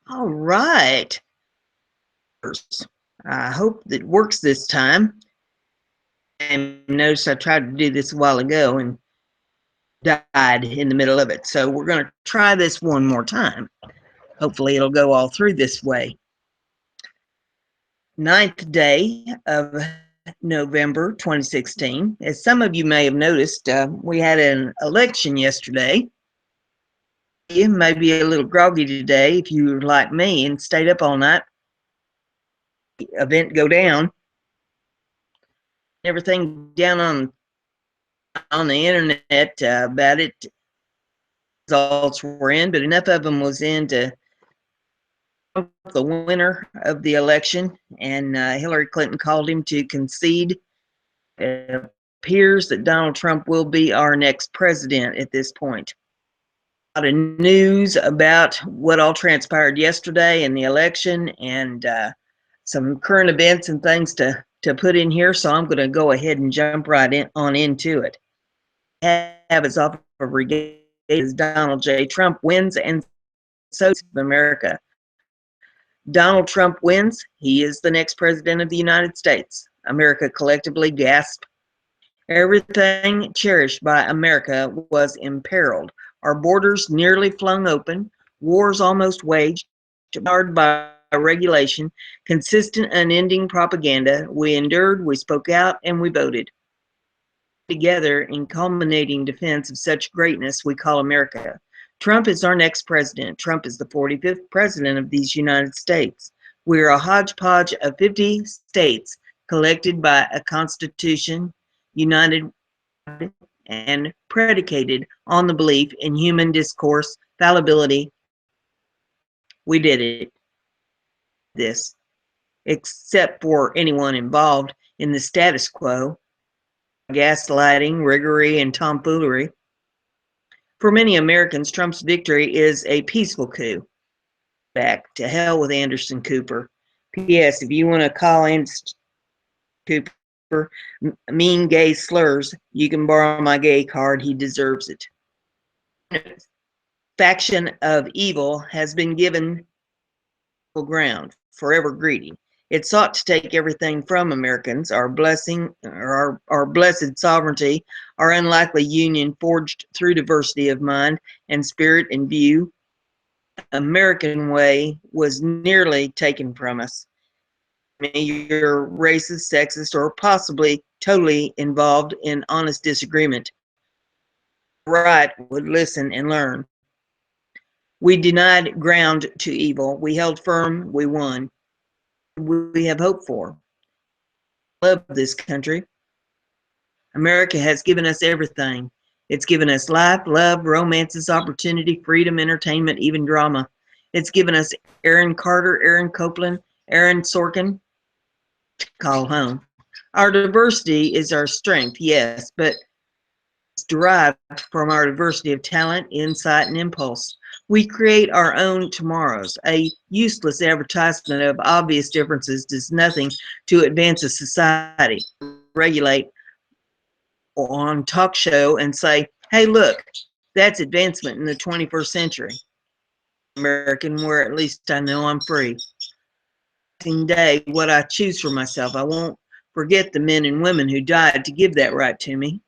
All right. I hope it works this time. And notice I tried to do this a while ago and died in the middle of it. So we're going to try this one more time. Hopefully it'll go all through this way. 9th day of November 2016. As some of you may have noticed, we had an election yesterday. You may be a little groggy today if you're like me and stayed up all night. The event go down. Everything down on the internet about it. Results were in, but enough of them was in to the winner of the election, and Hillary Clinton called him to concede. It appears that Donald Trump will be our next president at this point. A lot of news about what all transpired yesterday in the election, and some current events and things to put in here, so I'm going to go ahead and jump right on into it. Have its offer of regaining Donald J. Trump wins, and so is America. Donald Trump wins. He is the next president of the United States. America collectively gasped. Everything cherished by America was imperiled. Our borders nearly flung open. Wars almost waged, barred by regulation, consistent, unending propaganda. We endured, we spoke out, and we voted. Together in culminating defense of such greatness we call America. Trump is our next president. Trump is the 45th president of these United States. We are a hodgepodge of 50 states collected by a constitution, united and predicated on the belief in human discourse, fallibility. We did it. This, except for anyone involved in the status quo, gaslighting, riggery, and tomfoolery. For many Americans, Trump's victory is a peaceful coup. Back to hell with Anderson Cooper. P.S. If you want to call Anderson Cooper mean gay slurs, you can borrow my gay card. He deserves it. Faction of evil has been given ground, forever greedy. It sought to take everything from Americans, our blessing, our blessed sovereignty, our unlikely union forged through diversity of mind and spirit and view. American way was nearly taken from us. You're racist, sexist, or possibly totally involved in honest disagreement. Right would listen and learn. We denied ground to evil. We held firm. We won. We have hope for. Love this country. America has given us everything. It's given us life, love, romances, opportunity, freedom, entertainment, even drama. It's given us Aaron Carter, Aaron Copland, Aaron Sorkin to call home. Our diversity is our strength, yes, but it's derived from our diversity of talent, insight, and impulse. We create our own tomorrows. A useless advertisement of obvious differences does nothing to advance a society. Regulate on talk show and say, hey, look, that's advancement in the 21st century. American, where at least I know I'm free. Day, what I choose for myself. I won't forget the men and women who died to give that right to me.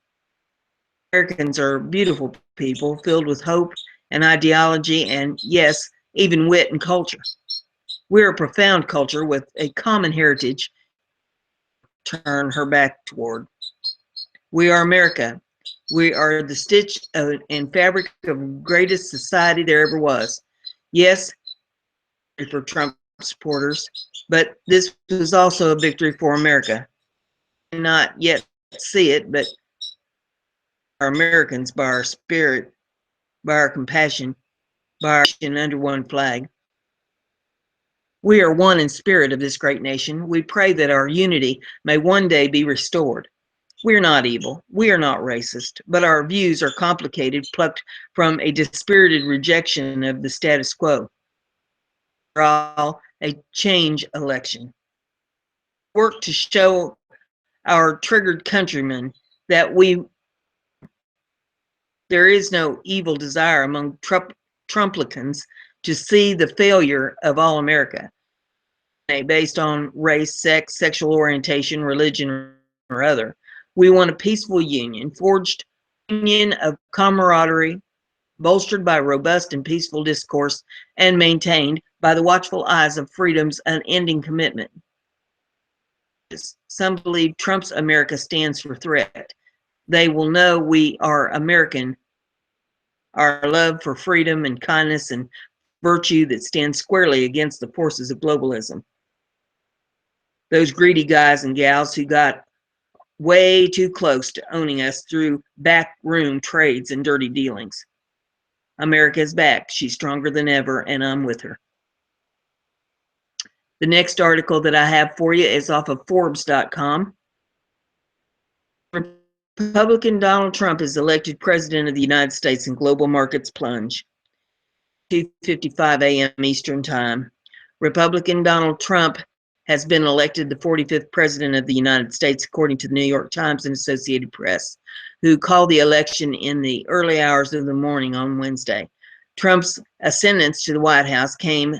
Americans are beautiful people filled with hope and ideology and, yes, even wit and culture. We're a profound culture with a common heritage to turn her back toward. We are America. We are the stitch and fabric of greatest society there ever was. Yes, for Trump supporters, but this was also a victory for America. Not yet see it, but our Americans by our spirit, by our compassion, by our nation under one flag. We are one in spirit of this great nation. We pray that our unity may one day be restored. We're not evil. We are not racist, but our views are complicated, plucked from a dispirited rejection of the status quo. We're all a change election. Work to show our triggered countrymen that there is no evil desire among Trumplicans to see the failure of all America based on race, sex, sexual orientation, religion, or other. We want a peaceful union, forged union of camaraderie, bolstered by robust and peaceful discourse, and maintained by the watchful eyes of freedom's unending commitment. Some believe Trump's America stands for threat. They will know we are American, our love for freedom and kindness and virtue that stands squarely against the forces of globalism. Those greedy guys and gals who got way too close to owning us through backroom trades and dirty dealings. America's back. She's stronger than ever, and I'm with her. The next article that I have for you is off of Forbes.com. Republican Donald Trump is elected president of the United States and global markets plunge. 2:55 a.m. Eastern Time. Republican Donald Trump has been elected the 45th president of the United States, according to the New York Times and Associated Press, who called the election in the early hours of the morning on Wednesday. Trump's ascendance to the White House came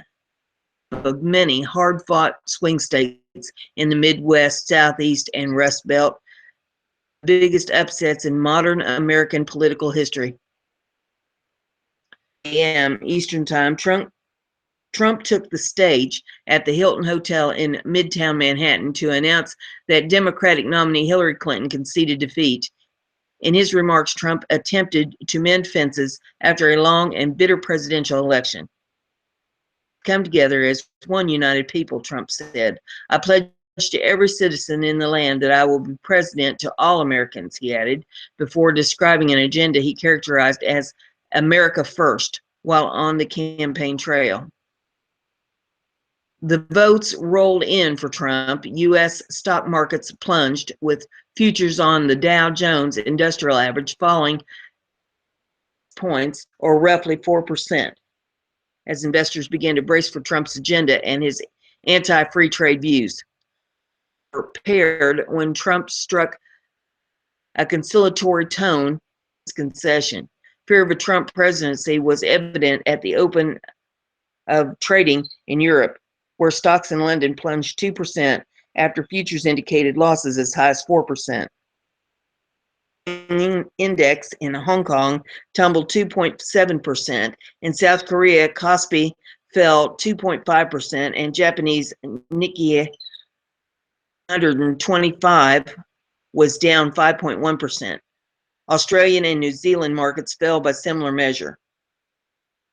of many hard-fought swing states in the Midwest, Southeast, and Rust Belt, biggest upsets in modern American political history. A.m. Eastern Time, Trump took the stage at the Hilton Hotel in Midtown Manhattan to announce that Democratic nominee Hillary Clinton conceded defeat. In his remarks, Trump attempted to mend fences after a long and bitter presidential election. Come together as one united people, Trump said. I pledge to every citizen in the land that I will be president to all Americans, he added, before describing an agenda he characterized as America First while on the campaign trail. The votes rolled in for Trump. U.S. stock markets plunged, with futures on the Dow Jones Industrial Average falling points, or roughly 4%, as investors began to brace for Trump's agenda and his anti-free trade views. Prepared when Trump struck a conciliatory tone, concession. Fear of a Trump presidency was evident at the open of trading in Europe, where stocks in London plunged 2% after futures indicated losses as high as 4%. Index in Hong Kong tumbled 2.7%. In South Korea, Kospi fell 2.5%, and Japanese Nikkei 125 was down 5.1%. Australian and New Zealand markets fell by similar measure.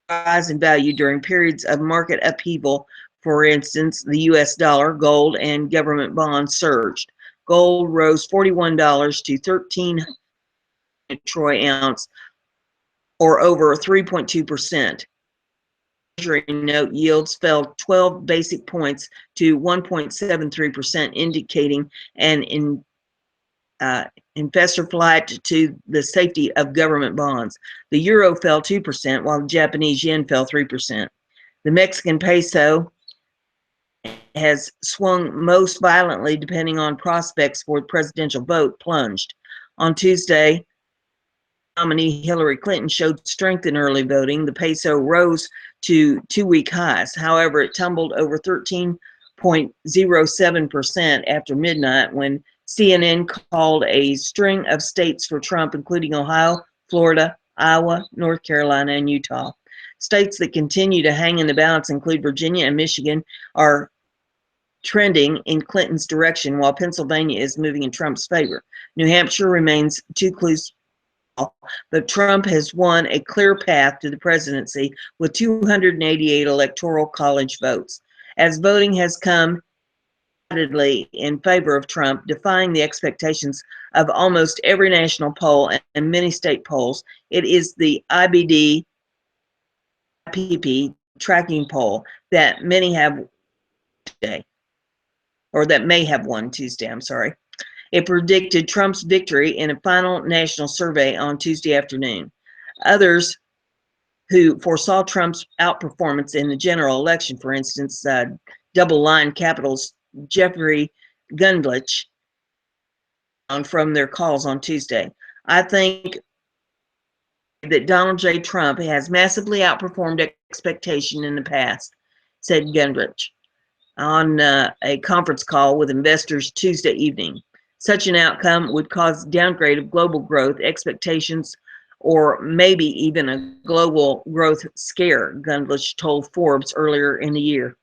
Rise in value during periods of market upheaval. For instance, the U.S. dollar, gold, and government bonds surged. Gold rose $41 to $13 troy ounce, or over 3.2%. Treasury note yields fell 12 basic points to 1.73%, indicating an investor flight to the safety of government bonds. The euro fell 2%, while the Japanese yen fell 3%. The Mexican peso has swung most violently depending on prospects for the presidential vote plunged. On Tuesday, nominee Hillary Clinton showed strength in early voting. The peso rose to two-week highs. However, it tumbled over 13.07% after midnight when CNN called a string of states for Trump, including Ohio, Florida, Iowa, North Carolina, and Utah. States that continue to hang in the balance include Virginia and Michigan are trending in Clinton's direction, while Pennsylvania is moving in Trump's favor. New Hampshire remains too close, but Trump has won a clear path to the presidency with 288 electoral college votes. As voting has come decidedly in favor of Trump, defying the expectations of almost every national poll and many state polls, it is the IBD IPP tracking poll that many have today, or that may have won Tuesday, I'm sorry. It predicted Trump's victory in a final national survey on Tuesday afternoon. Others who foresaw Trump's outperformance in the general election, for instance, Double Line Capital's Jeffrey Gundlach, from their calls on Tuesday. I think that Donald J. Trump has massively outperformed expectation in the past, said Gingrich on a conference call with investors Tuesday evening. Such an outcome would cause downgrade of global growth expectations or maybe even a global growth scare, Gingrich told Forbes earlier in the year.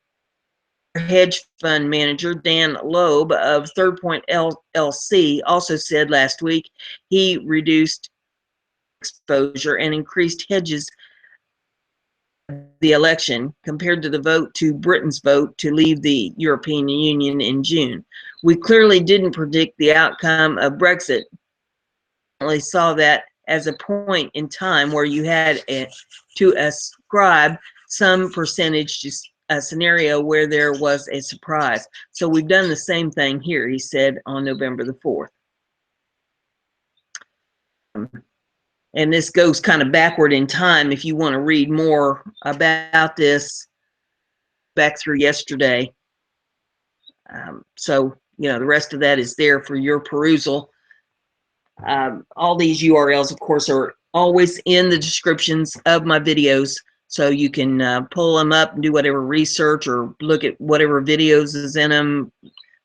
Hedge fund manager Dan Loeb of Third Point LLC also said last week he reduced exposure and increased hedges the election compared to the vote to Britain's vote to leave the European Union in June. We clearly didn't predict the outcome of Brexit. We saw that as a point in time where you had to ascribe some percentage to a scenario where there was a surprise. So we've done the same thing here, he said on November the 4th. And this goes kind of backward in time. If you want to read more about this, back through yesterday. So, the rest of that is there for your perusal. All these URLs, of course, are always in the descriptions of my videos. So you can pull them up and do whatever research or look at whatever videos is in them.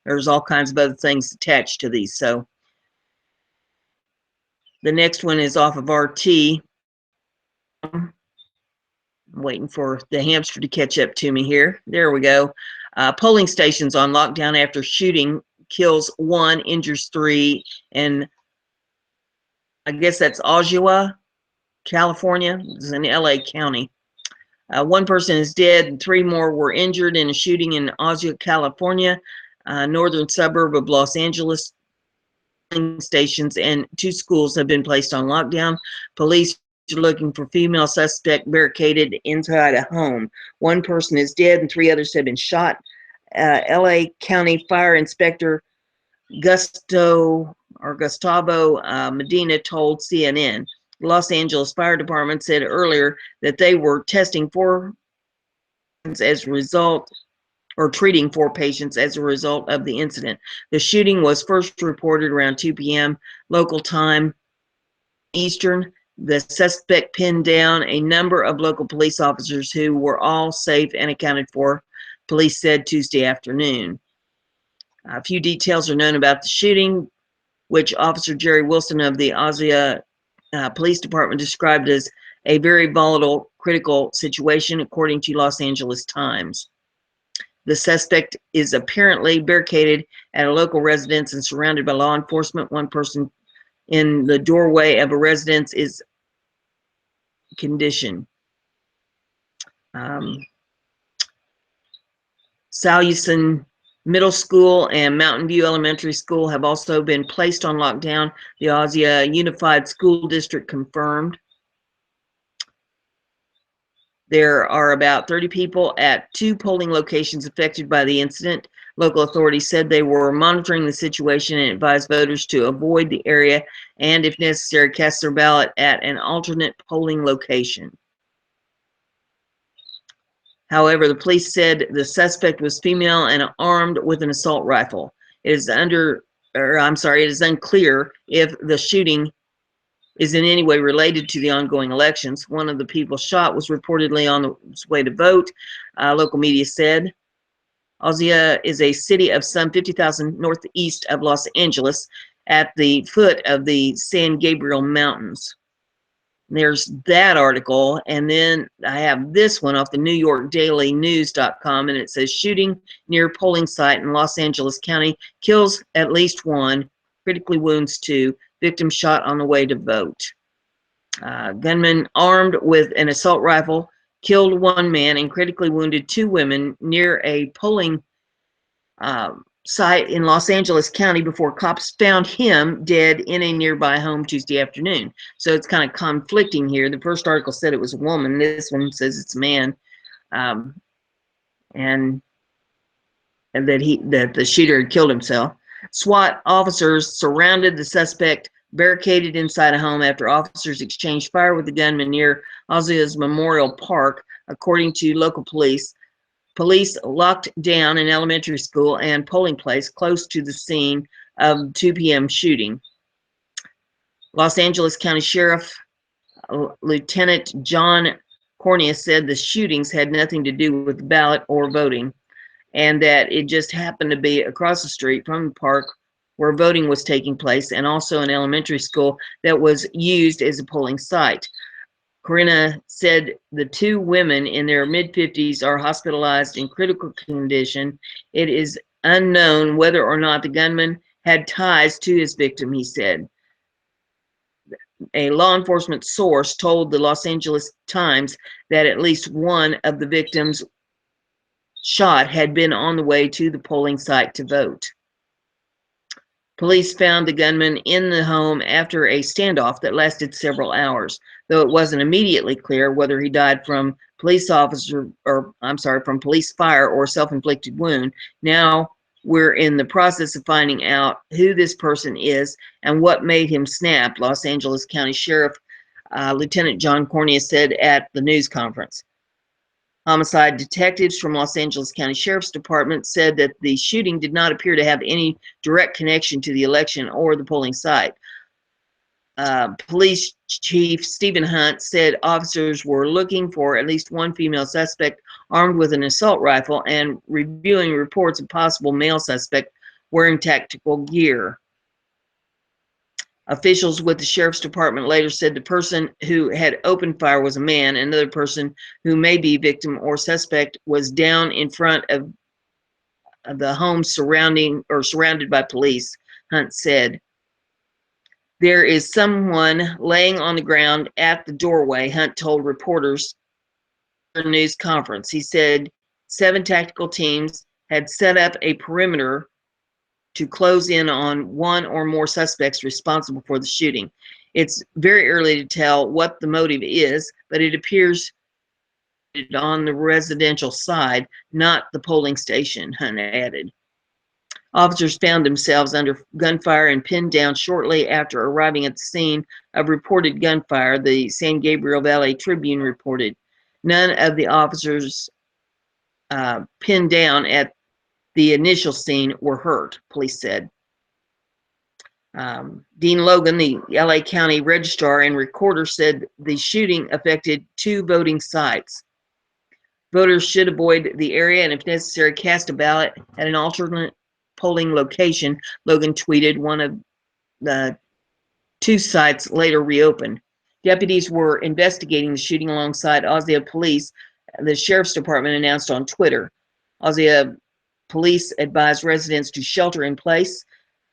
There's all kinds of other things attached to these. So the next one is off of RT. I'm waiting for the hamster to catch up to me here. There we go. Polling stations on lockdown after shooting kills 1, injures 3, and I guess that's Oshawa, California. It's in LA County. 1 person is dead and 3 more were injured in a shooting in Oshawa, California, northern suburb of Los Angeles. Stations and 2 schools have been placed on lockdown. Police are looking for female suspect barricaded inside a home. 1 person is dead and 3 others have been shot. LA County Fire Inspector Gustavo Medina told CNN. The Los Angeles Fire Department said earlier that they were testing 4 as a result or treating 4 patients as a result of the incident. The shooting was first reported around 2 p.m. local time Eastern. The suspect pinned down a number of local police officers who were all safe and accounted for, police said Tuesday afternoon. A few details are known about the shooting, which Officer Jerry Wilson of the Oshawa Police Department described as a very volatile, critical situation, according to Los Angeles Times. The suspect is apparently barricaded at a local residence and surrounded by law enforcement. 1 person in the doorway of a residence is conditioned. Saluson Middle School and Mountain View Elementary School have also been placed on lockdown, the Oshawa Unified School District confirmed. There are about 30 people at 2 polling locations affected by the incident. Local authorities said they were monitoring the situation and advised voters to avoid the area and, if necessary, cast their ballot at an alternate polling location. However, the police said the suspect was female and armed with an assault rifle. It is unclear if the shooting is in any way related to the ongoing elections. 1 of the people shot was reportedly on his way to vote, local media said. Oshawa is a city of some 50,000 northeast of Los Angeles at the foot of the San Gabriel Mountains. There's that article, and then I have this one off the NewYorkDailyNews.com, and it says shooting near polling site in Los Angeles County kills at least 1, critically wounds 2, victim shot on the way to vote. Gunman armed with an assault rifle killed 1 man and critically wounded 2 women near a polling site in Los Angeles County before cops found him dead in a nearby home Tuesday afternoon. So it's kind of conflicting here. The first article said it was a woman. This one says it's a man, and that the shooter had killed himself. SWAT officers surrounded the suspect barricaded inside a home after officers exchanged fire with the gunman near Oshawa's Memorial Park, according to local police. Police locked down an elementary school and polling place close to the scene of 2 p.m. shooting. Los Angeles County Sheriff Lieutenant John Cornea said the shootings had nothing to do with the ballot or voting, and that it just happened to be across the street from the park where voting was taking place, and also an elementary school that was used as a polling site. Corinna said the two women in their mid-50s are hospitalized in critical condition. It is unknown whether or not the gunman had ties to his victim, he said. A law enforcement source told the Los Angeles Times that at least one of the victims shot had been on the way to the polling site to vote. Police found the gunman in the home after a standoff that lasted several hours, though it wasn't immediately clear whether he died from from police fire or self-inflicted wound. Now we're in the process of finding out who this person is and what made him snap, Los Angeles County Sheriff Lieutenant John Cornea said at the news conference. Homicide detectives from Los Angeles County Sheriff's Department said that the shooting did not appear to have any direct connection to the election or the polling site. Police Chief Stephen Hunt said officers were looking for at least one female suspect armed with an assault rifle and reviewing reports of possible male suspect wearing tactical gear. Officials with the Sheriff's Department later said the person who had opened fire was a man. Another person who may be victim or suspect was down in front of the home surrounded by police, Hunt said. There is someone laying on the ground at the doorway, Hunt told reporters at a news conference. He said 7 tactical teams had set up a perimeter to close in on one or more suspects responsible for the shooting. It's very early to tell what the motive is, but it appears on the residential side, not the polling station, Hunt added. Officers found themselves under gunfire and pinned down shortly after arriving at the scene of reported gunfire, the San Gabriel Valley Tribune reported. None of the officers pinned down at the initial scene were hurt, police said. Dean Logan, the LA County Registrar and Recorder, said the shooting affected 2 voting sites. Voters should avoid the area and, if necessary, cast a ballot at an alternate polling location, Logan tweeted. One of the 2 sites later reopened. Deputies were investigating the shooting alongside Osceola Police, the Sheriff's Department announced on Twitter. Osceola Police advised residents to shelter in place.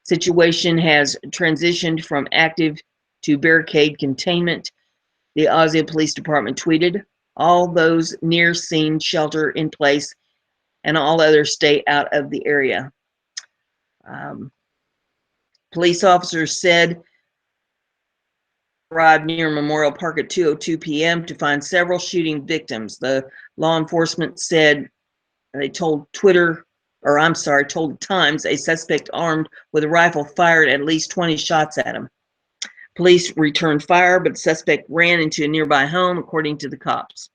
Situation has transitioned from active to barricade containment, the Osceola Police Department tweeted. All those near scene shelter in place and all others stay out of the area. Police officers said arrived near Memorial Park at 2:02 p.m. to find several shooting victims. The law enforcement said they told the Times a suspect armed with a rifle fired at least 20 shots at him. Police returned fire, but the suspect ran into a nearby home, according to the cops.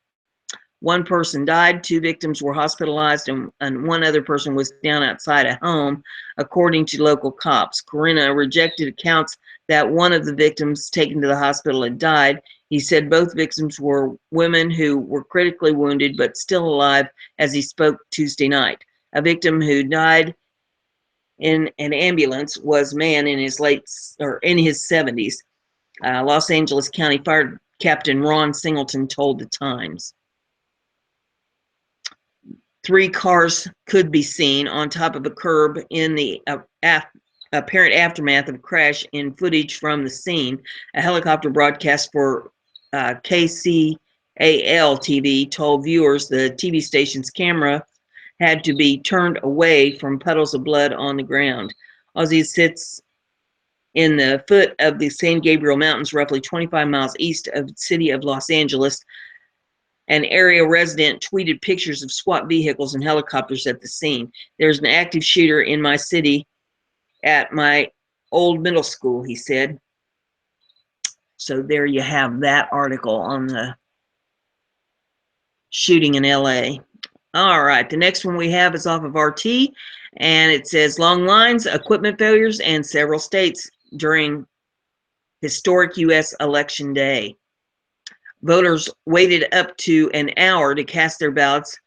1 person died, 2 victims were hospitalized, and 1 other person was down outside a home, according to local cops. Corinna rejected accounts that one of the victims taken to the hospital had died. He said both victims were women who were critically wounded but still alive as he spoke Tuesday night. A victim who died in an ambulance was a man in his 70s. Los Angeles County Fire Captain Ron Singleton told the Times. 3 cars could be seen on top of a curb in the apparent aftermath of a crash in footage from the scene. A helicopter broadcast for KCAL TV told viewers the TV station's camera had to be turned away from puddles of blood on the ground. Ozzy sits in the foot of the San Gabriel Mountains, roughly 25 miles east of the city of Los Angeles. An area resident tweeted pictures of SWAT vehicles and helicopters at the scene. There's an active shooter in my city at my old middle school, he said. So there you have that article on the shooting in LA. All right, the next one we have is off of RT, and it says long lines, equipment failures, and several states during historic U.S. election day. Voters waited up to an hour to cast their ballots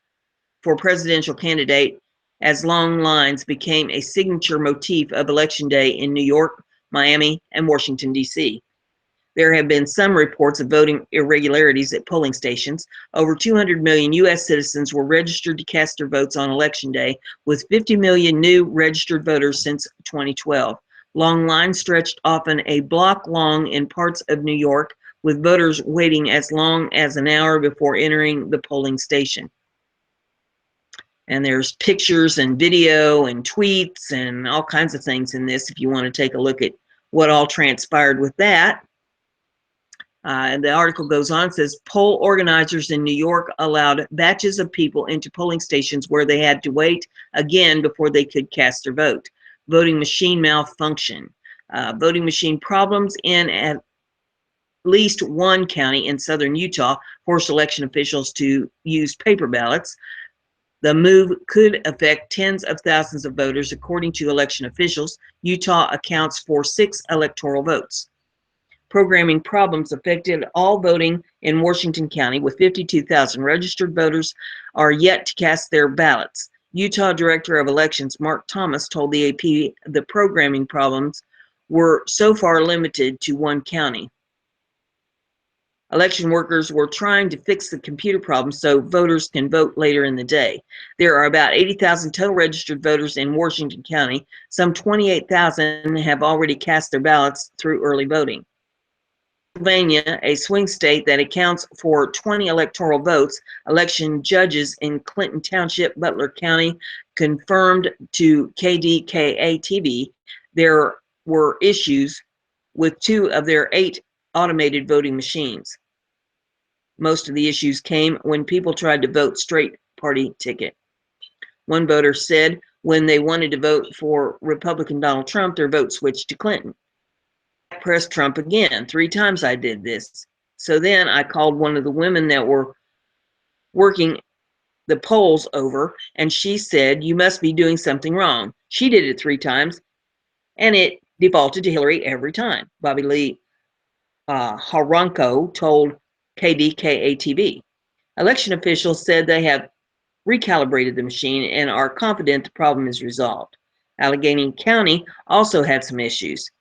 for presidential candidate as long lines became a signature motif of Election Day in New York, Miami, and Washington, D.C. There have been some reports of voting irregularities at polling stations. Over 200 million U.S. citizens were registered to cast their votes on Election Day, with 50 million new registered voters since 2012. Long lines stretched often a block long in parts of New York, with voters waiting as long as an hour before entering the polling station. And there's pictures and video and tweets and all kinds of things in this if you want to take a look at what all transpired with that. And the article goes on, says poll organizers in New York allowed batches of people into polling stations where they had to wait again before they could cast their vote. Voting machine malfunction. Voting machine problems in at least one county in southern Utah forced election officials to use paper ballots. The move could affect tens of thousands of voters, according to election officials. Utah accounts for 6 electoral votes. Programming problems affected all voting in Washington County, with 52,000 registered voters are yet to cast their ballots. Utah Director of Elections Mark Thomas told the AP the programming problems were so far limited to one county. Election workers were trying to fix the computer problem so voters can vote later in the day. There are about 80,000 total registered voters in Washington County. Some 28,000 have already cast their ballots through early voting. Pennsylvania, a swing state that accounts for 20 electoral votes, election judges in Clinton Township, Butler County, confirmed to KDKA-TV there were issues with 2 of their 8 automated voting machines. Most of the issues came when people tried to vote straight party ticket. One voter said when they wanted to vote for Republican Donald Trump, their vote switched to Clinton. I pressed Trump again. 3 times I did this. So then I called one of the women that were working the polls over, and she said, "You must be doing something wrong." She did it 3 times, and it defaulted to Hillary every time. Bobby Lee Haranko told KDKA-TV. Election officials said they have recalibrated the machine and are confident the problem is resolved. Allegheny County also had some issues.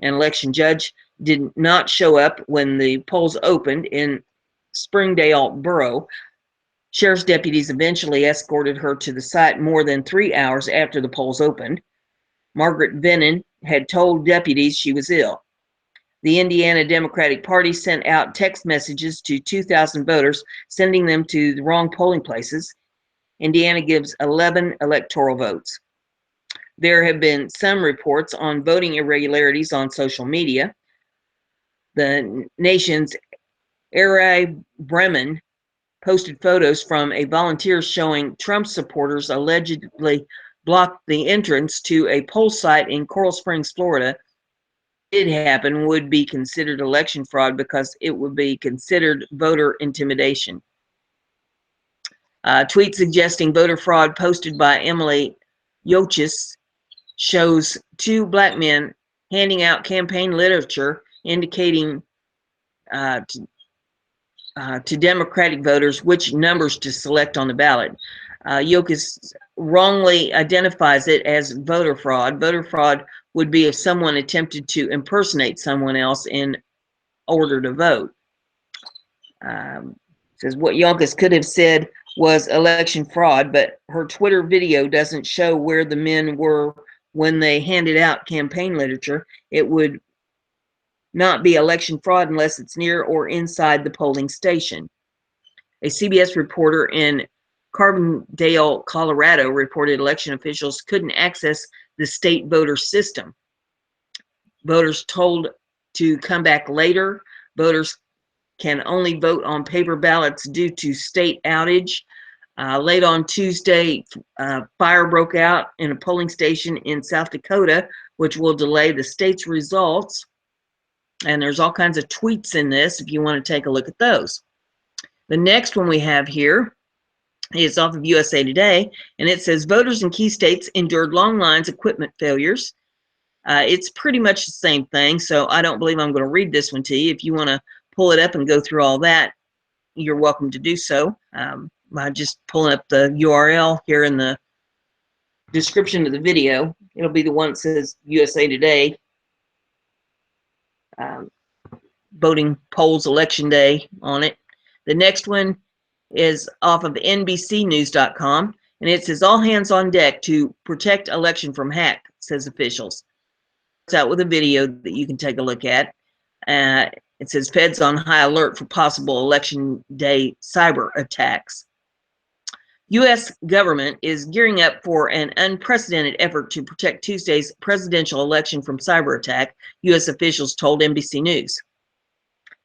An election judge did not show up when the polls opened in Springdale Borough. Sheriff's deputies eventually escorted her to the site more than 3 hours after the polls opened. Margaret Venon had told deputies she was ill. The Indiana Democratic Party sent out text messages to 2,000 voters, sending them to the wrong polling places. Indiana gives 11 electoral votes. There have been some reports on voting irregularities on social media. The nation's Ari Bremen posted photos from a volunteer showing Trump supporters allegedly blocked the entrance to a poll site in Coral Springs, Florida. Did happen would be considered election fraud because it would be considered voter intimidation. Tweet suggesting voter fraud posted by Emily Yochis shows 2 black men handing out campaign literature indicating to Democratic voters which numbers to select on the ballot. Yochis wrongly identifies it as voter fraud. Voter fraud would be if someone attempted to impersonate someone else in order to vote. Says what Yochis could have said was election fraud, but her Twitter video doesn't show where the men were when they handed out campaign literature. It would not be election fraud unless it's near or inside the polling station. A CBS reporter in Carbondale, Colorado, reported election officials couldn't access the state voter system. Voters told to come back later. Voters can only vote on paper ballots due to state outage. Late on Tuesday, fire broke out in a polling station in South Dakota, which will delay the state's results. And there's all kinds of tweets in this if you want to take a look at those. The next one we have here is off of USA Today, and it says voters in key states endured long lines, equipment failures. It's pretty much the same thing, so I don't believe I'm going to read this one to you. If you want to pull it up and go through all that, you're welcome to do so. I'm just pulling up the URL here in the description of the video. It'll be the one that says USA Today. Voting polls election day on it. The next one is off of NBCnews.com, and it says all hands on deck to protect election from hack, says officials. It's out with a video that you can take a look at. It says feds on high alert for possible election day cyber attacks. U.S. government is gearing up for an unprecedented effort to protect Tuesday's presidential election from cyber attack, U.S. officials told NBC News.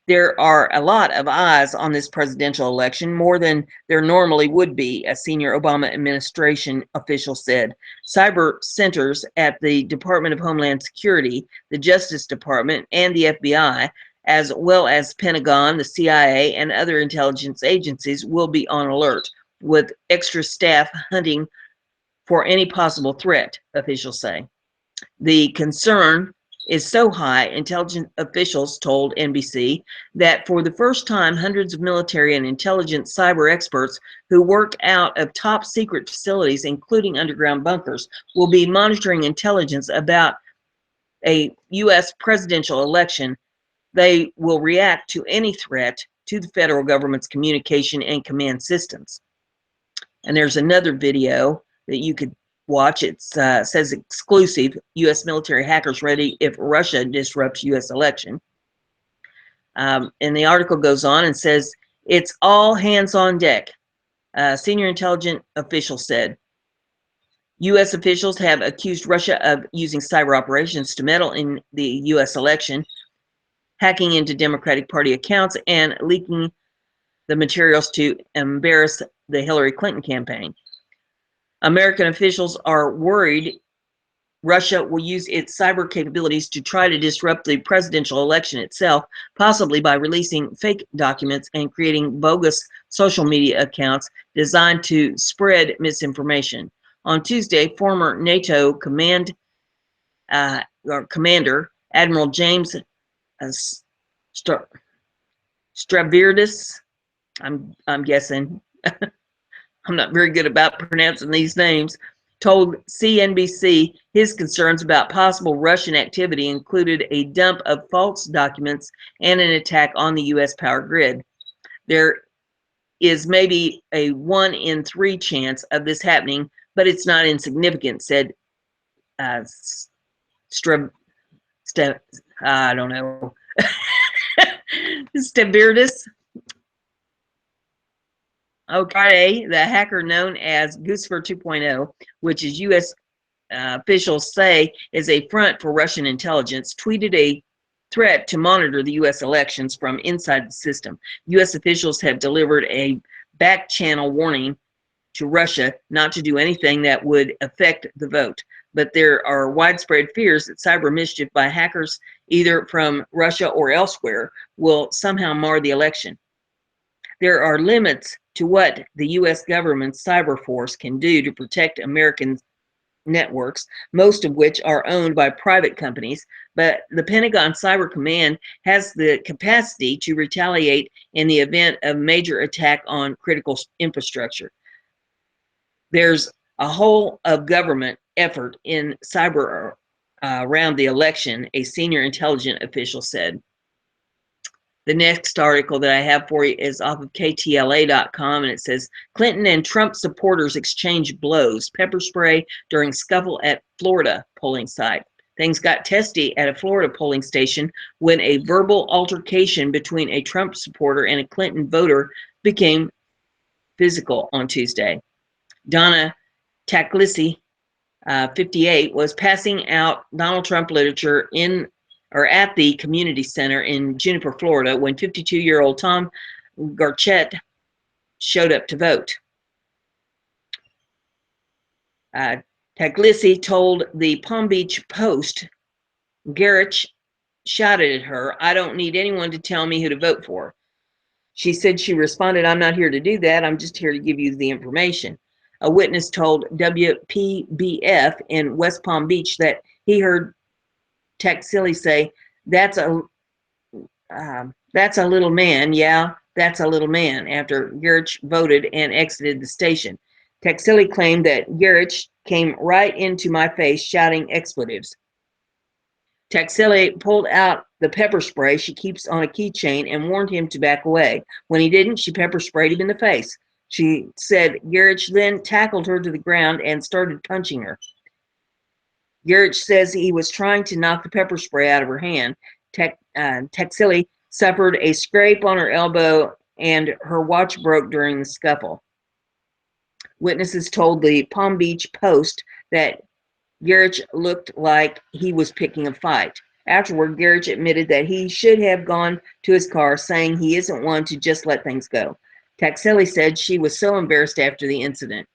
There are a lot of eyes on this presidential election, more than there normally would be, a senior Obama administration official said. Cyber centers at the Department of Homeland Security, the Justice Department, and the FBI, as well as Pentagon, the CIA, and other intelligence agencies will be on alert, with extra staff hunting for any possible threat, officials say. The concern is so high, intelligence officials told NBC, that for the first time, hundreds of military and intelligence cyber experts who work out of top secret facilities, including underground bunkers, will be monitoring intelligence about a U.S. presidential election. They will react to any threat to the federal government's communication and command systems. And there's another video that you could watch. It says exclusive, U.S. military hackers ready if Russia disrupts U.S. election. And the article goes on and says, it's all hands on deck, senior intelligence official said. U.S. officials have accused Russia of using cyber operations to meddle in the U.S. election, hacking into Democratic Party accounts, and leaking the materials to embarrass the Hillary Clinton campaign. American officials are worried Russia will use its cyber capabilities to try to disrupt the presidential election itself, possibly by releasing fake documents and creating bogus social media accounts designed to spread misinformation. On Tuesday, former NATO commander Admiral James Stavridis, I'm guessing, I'm not very good about pronouncing these names, told CNBC his concerns about possible Russian activity included a dump of false documents and an attack on the U.S. power grid. There is maybe a 1 in 3 chance of this happening, but it's not insignificant, said I don't know, Stavridis. Okay, the hacker known as Gibson 2.0, which is U.S. Officials say is a front for Russian intelligence, tweeted a threat to monitor the U.S. elections from inside the system. U.S. officials have delivered a back-channel warning to Russia not to do anything that would affect the vote. But there are widespread fears that cyber mischief by hackers, either from Russia or elsewhere, will somehow mar the election. There are limits to what the U.S. government's cyber force can do to protect American networks, most of which are owned by private companies, but the Pentagon Cyber Command has the capacity to retaliate in the event of major attack on critical infrastructure. There's a whole of government effort in cyber around the election, a senior intelligence official said. The next article that I have for you is off of KTLA.com, and it says, Clinton and Trump supporters exchange blows, pepper spray during scuffle at Florida polling site. Things got testy at a Florida polling station when a verbal altercation between a Trump supporter and a Clinton voter became physical on Tuesday. Donna Taklisi, 58, was passing out Donald Trump literature at the community center in Juniper, Florida, when 52-year-old Tom Garchett showed up to vote. Taglisi told the Palm Beach Post, Garrett shouted at her, I don't need anyone to tell me who to vote for. She said she responded, I'm not here to do that. I'm just here to give you the information. A witness told WPBF in West Palm Beach that he heard Taglisi say, that's a That's a little man. Yeah, that's a little man. After Gerich voted and exited the station, Taxili claimed that Gerich came right into my face shouting expletives. Taxili pulled out the pepper spray she keeps on a keychain and warned him to back away. When he didn't, she pepper sprayed him in the face. She said Gerich then tackled her to the ground and started punching her. Gerich says he was trying to knock the pepper spray out of her hand. Taxili suffered a scrape on her elbow and her watch broke during the scuffle. Witnesses told the Palm Beach Post that Gerich looked like he was picking a fight. Afterward, Gerich admitted that he should have gone to his car, saying he isn't one to just let things go. Taxili said she was so embarrassed after the incident.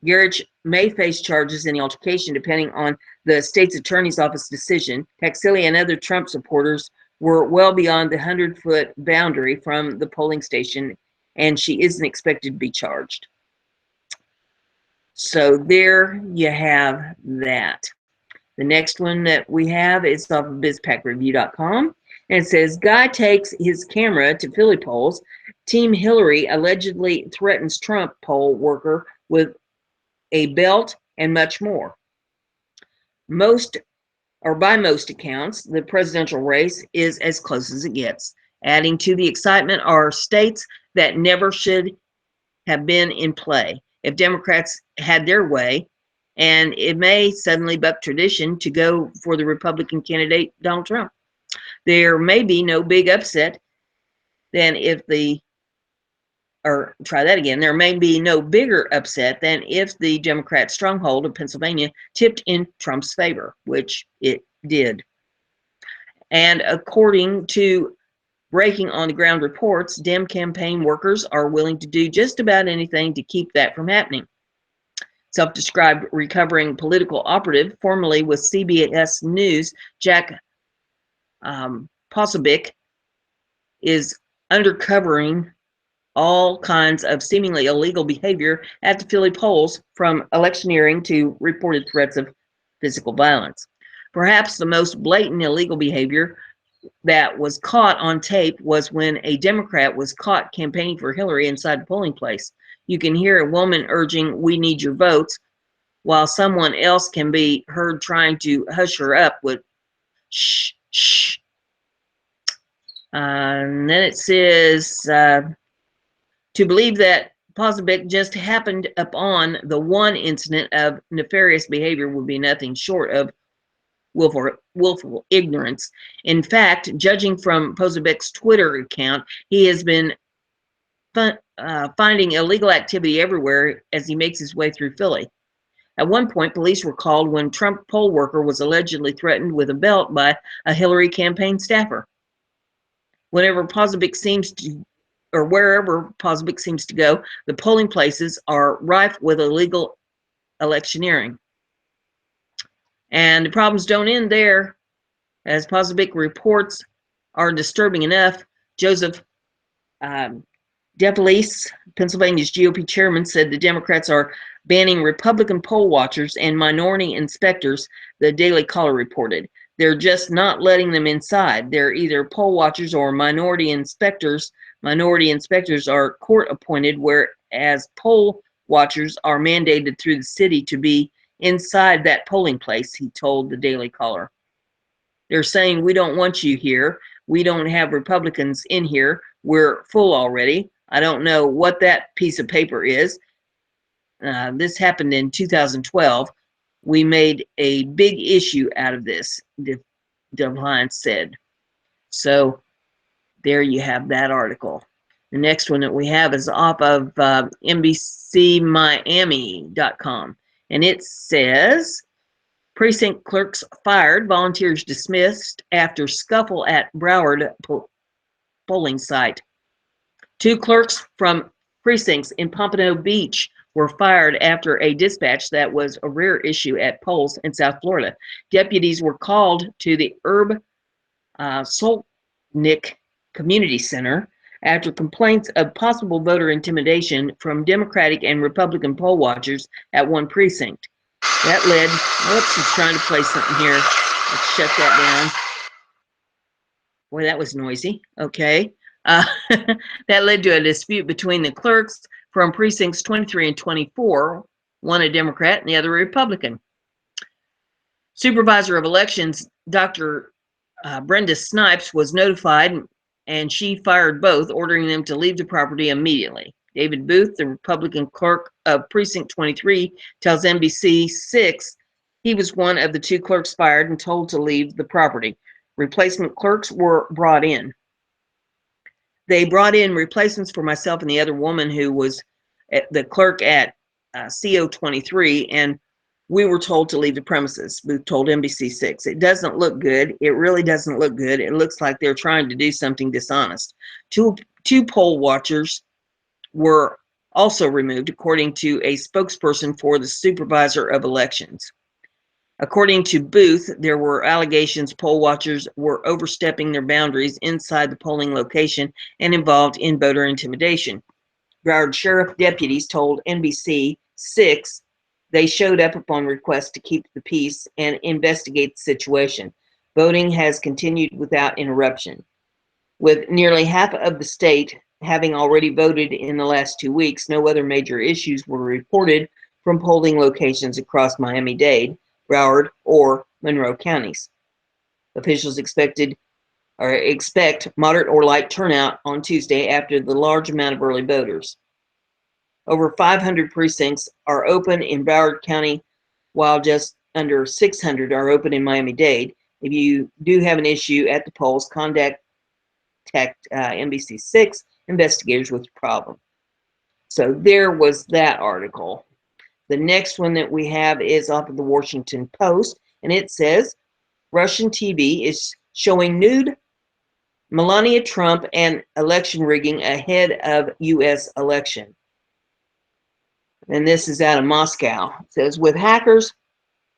Gerich may face charges in the altercation depending on the state's attorney's office decision. Taxili and other Trump supporters were well beyond the 100-foot boundary from the polling station, and she isn't expected to be charged. So there you have that. The next one that we have is off of bizpackreview.com. And it says, guy takes his camera to Philly polls. Team Hillary allegedly threatens Trump poll worker with a belt and much more. By most accounts, the presidential race is as close as it gets. Adding to the excitement are states that never should have been in play. If Democrats had their way, and it may suddenly buck tradition to go for the Republican candidate, Donald Trump. There may be no big upset than if there may be no bigger upset than if the Democrat stronghold of Pennsylvania tipped in Trump's favor, which it did. And according to breaking on the ground reports, Dem campaign workers are willing to do just about anything to keep that from happening. Self-described recovering political operative, formerly with CBS News, Jack Posobiec, is undercovering all kinds of seemingly illegal behavior at the Philly polls, from electioneering to reported threats of physical violence. Perhaps the most blatant illegal behavior that was caught on tape was when a Democrat was caught campaigning for Hillary inside the polling place. You can hear a woman urging, "We need your votes," while someone else can be heard trying to hush her up with shh, shh. And then it says, to believe that Posobiec just happened upon the one incident of nefarious behavior would be nothing short of willful ignorance. In fact, judging from Posobiec's Twitter account, he has been finding illegal activity everywhere as he makes his way through Philly. At one point, police were called when Trump poll worker was allegedly threatened with a belt by a Hillary campaign staffer. Wherever Posobiec seems to go, the polling places are rife with illegal electioneering. And the problems don't end there. As Posobiec reports are disturbing enough, Joseph DePolice, Pennsylvania's GOP chairman, said the Democrats are banning Republican poll watchers and minority inspectors, the Daily Caller reported. They're just not letting them inside. They're either poll watchers or minority inspectors. Minority inspectors are court appointed, whereas poll watchers are mandated through the city to be inside that polling place, he told the Daily Caller. They're saying, "We don't want you here. We don't have Republicans in here. We're full already." I don't know what that piece of paper is. This happened in 2012. We made a big issue out of this, DeVine said. So there you have that article. The next one that we have is off of NBCMiami.com. And it says, precinct clerks fired, volunteers dismissed after scuffle at Broward polling site. 2 clerks from precincts in Pompano Beach were fired after a dispatch that was a rare issue at polls in South Florida. Deputies were called to the Herb Solnick Community Center after complaints of possible voter intimidation from Democratic and Republican poll watchers at one precinct. That led, oops, he's trying to play something here. Let's shut that down. Boy, that was noisy. Okay. Uh, that led to a dispute between the clerks from precincts 23 and 24, one a Democrat and the other a Republican. Supervisor of Elections, Dr. Brenda Snipes, was notified, and she fired both, ordering them to leave the property immediately. David Booth, the Republican clerk of Precinct 23, tells NBC 6 he was one of the two clerks fired and told to leave the property. Replacement clerks were brought in. They brought in replacements for myself and the other woman who was the clerk at CO 23, and we were told to leave the premises. Booth told NBC 6. It doesn't look good. It really doesn't look good. It looks like they're trying to do something dishonest. Two poll watchers were also removed, according to a spokesperson for the Supervisor of Elections. According to Booth, there were allegations poll watchers were overstepping their boundaries inside the polling location and involved in voter intimidation. Broward Sheriff deputies told NBC 6 they showed up upon request to keep the peace and investigate the situation. Voting has continued without interruption. With nearly half of the state having already voted in the last 2 weeks, no other major issues were reported from polling locations across Miami-Dade, Broward, or Monroe counties. Officials expect moderate or light turnout on Tuesday after the large amount of early voters. Over 500 precincts are open in Broward County, while just under 600 are open in Miami-Dade. If you do have an issue at the polls, contact NBC 6 investigators with your problem. So there was that article. The next one that we have is off of the Washington Post, and it says Russian TV is showing nude Melania Trump and election rigging ahead of U.S. election. And this is out of Moscow. It says, with hackers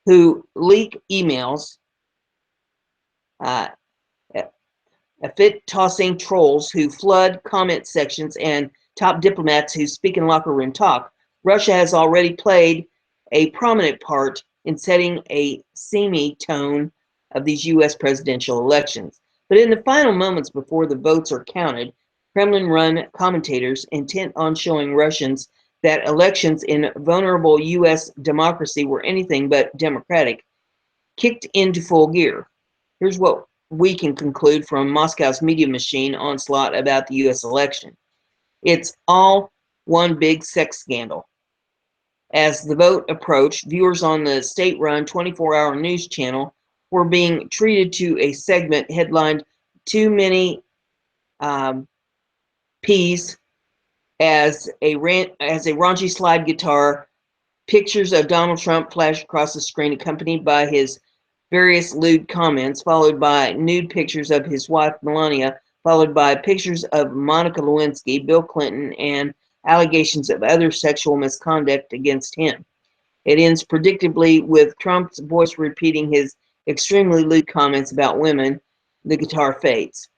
who leak emails, fit-tossing trolls who flood comment sections, and top diplomats who speak in locker room talk, Russia has already played a prominent part in setting a seamy tone of these U.S. presidential elections. But in the final moments before the votes are counted, Kremlin-run commentators intent on showing Russians that elections in vulnerable U.S. democracy were anything but democratic, kicked into full gear. Here's what we can conclude from Moscow's media machine onslaught about the U.S. election. It's all one big sex scandal. As the vote approached, viewers on the state-run 24-hour news channel were being treated to a segment headlined "Too Many Peas," as a raunchy slide guitar. Pictures of Donald Trump flashed across the screen, accompanied by his various lewd comments, followed by nude pictures of his wife Melania, followed by pictures of Monica Lewinsky, Bill Clinton, and allegations of other sexual misconduct against him. It ends predictably with Trump's voice repeating his extremely lewd comments about women. The guitar fades.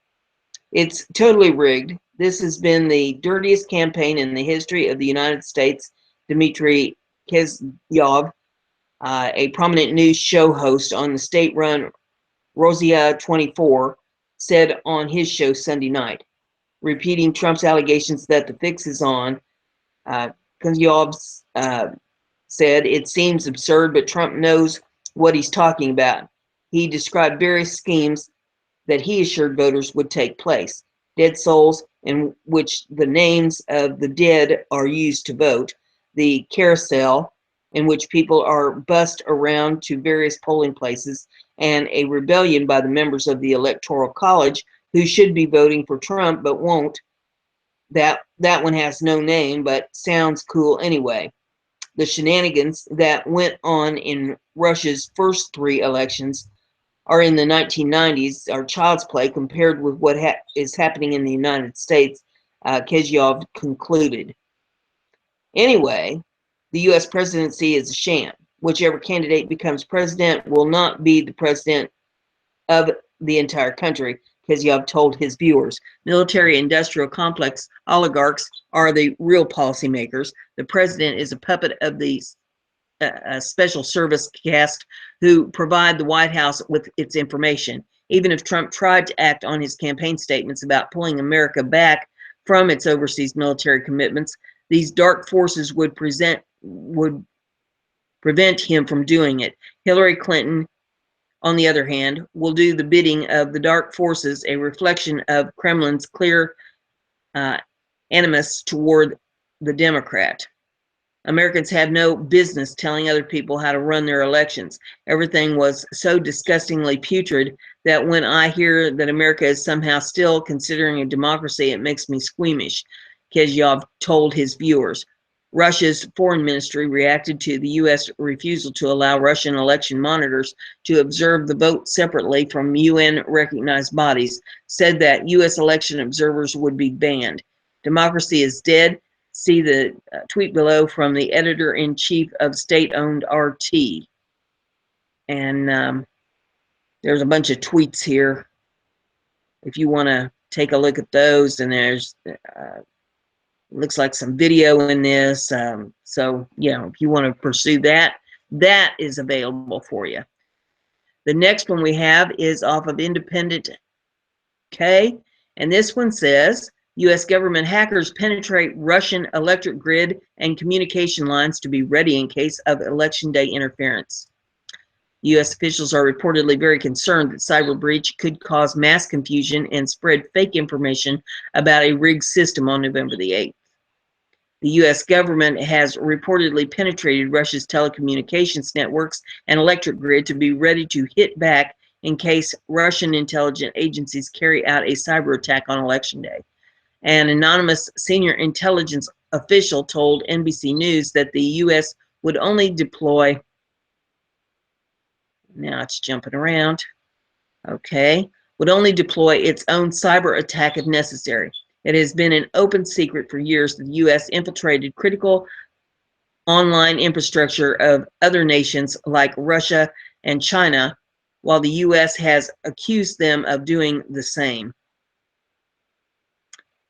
It's totally rigged. This has been the dirtiest campaign in the history of the United States. Dmitry Kezyev, a prominent news show host on the state-run Rosia 24, said on his show Sunday night, repeating Trump's allegations that the fix is on. Kezyev said, "It seems absurd, but Trump knows what he's talking about." He described various schemes that he assured voters would take place. Dead souls, in which the names of the dead are used to vote. The carousel, in which people are bussed around to various polling places. And a rebellion by the members of the Electoral College who should be voting for Trump but won't. That one has no name, but sounds cool anyway. The shenanigans that went on in Russia's first 3 elections are in the 1990s, are child's play compared with what is happening in the United States, Kezyev concluded. Anyway, the U.S. presidency is a sham. Whichever candidate becomes president will not be the president of the entire country, Kezyev told his viewers. Military-industrial complex oligarchs are the real policymakers. The president is a puppet of the special service caste who provide the White House with its information. Even if Trump tried to act on his campaign statements about pulling America back from its overseas military commitments, these dark forces would prevent him from doing it. Hillary Clinton, on the other hand, will do the bidding of the dark forces, a reflection of Kremlin's clear animus toward the Democrat. Americans have no business telling other people how to run their elections. Everything was so disgustingly putrid that when I hear that America is somehow still considering a democracy, it makes me squeamish, Kezyov told his viewers. Russia's foreign ministry reacted to the U.S. refusal to allow Russian election monitors to observe the vote separately from UN-recognized bodies, said that U.S. election observers would be banned. Democracy is dead. See the tweet below from the editor-in-chief of state-owned RT. And there's a bunch of tweets here if you want to take a look at those. And there's looks like some video in this. So, if you want to pursue that, that is available for you. The next one we have is off of Independent K, and this one says, U.S. government hackers penetrate Russian electric grid and communication lines to be ready in case of election day interference. U.S. officials are reportedly very concerned that cyber breach could cause mass confusion and spread fake information about a rigged system on November the 8th. The U.S. government has reportedly penetrated Russia's telecommunications networks and electric grid to be ready to hit back in case Russian intelligence agencies carry out a cyber attack on Election Day. An anonymous senior intelligence official told NBC News that the U.S. would only deploy, now it's jumping around, would only deploy its own cyber attack if necessary. It has been an open secret for years that the U.S. infiltrated critical online infrastructure of other nations like Russia and China, while the U.S. has accused them of doing the same.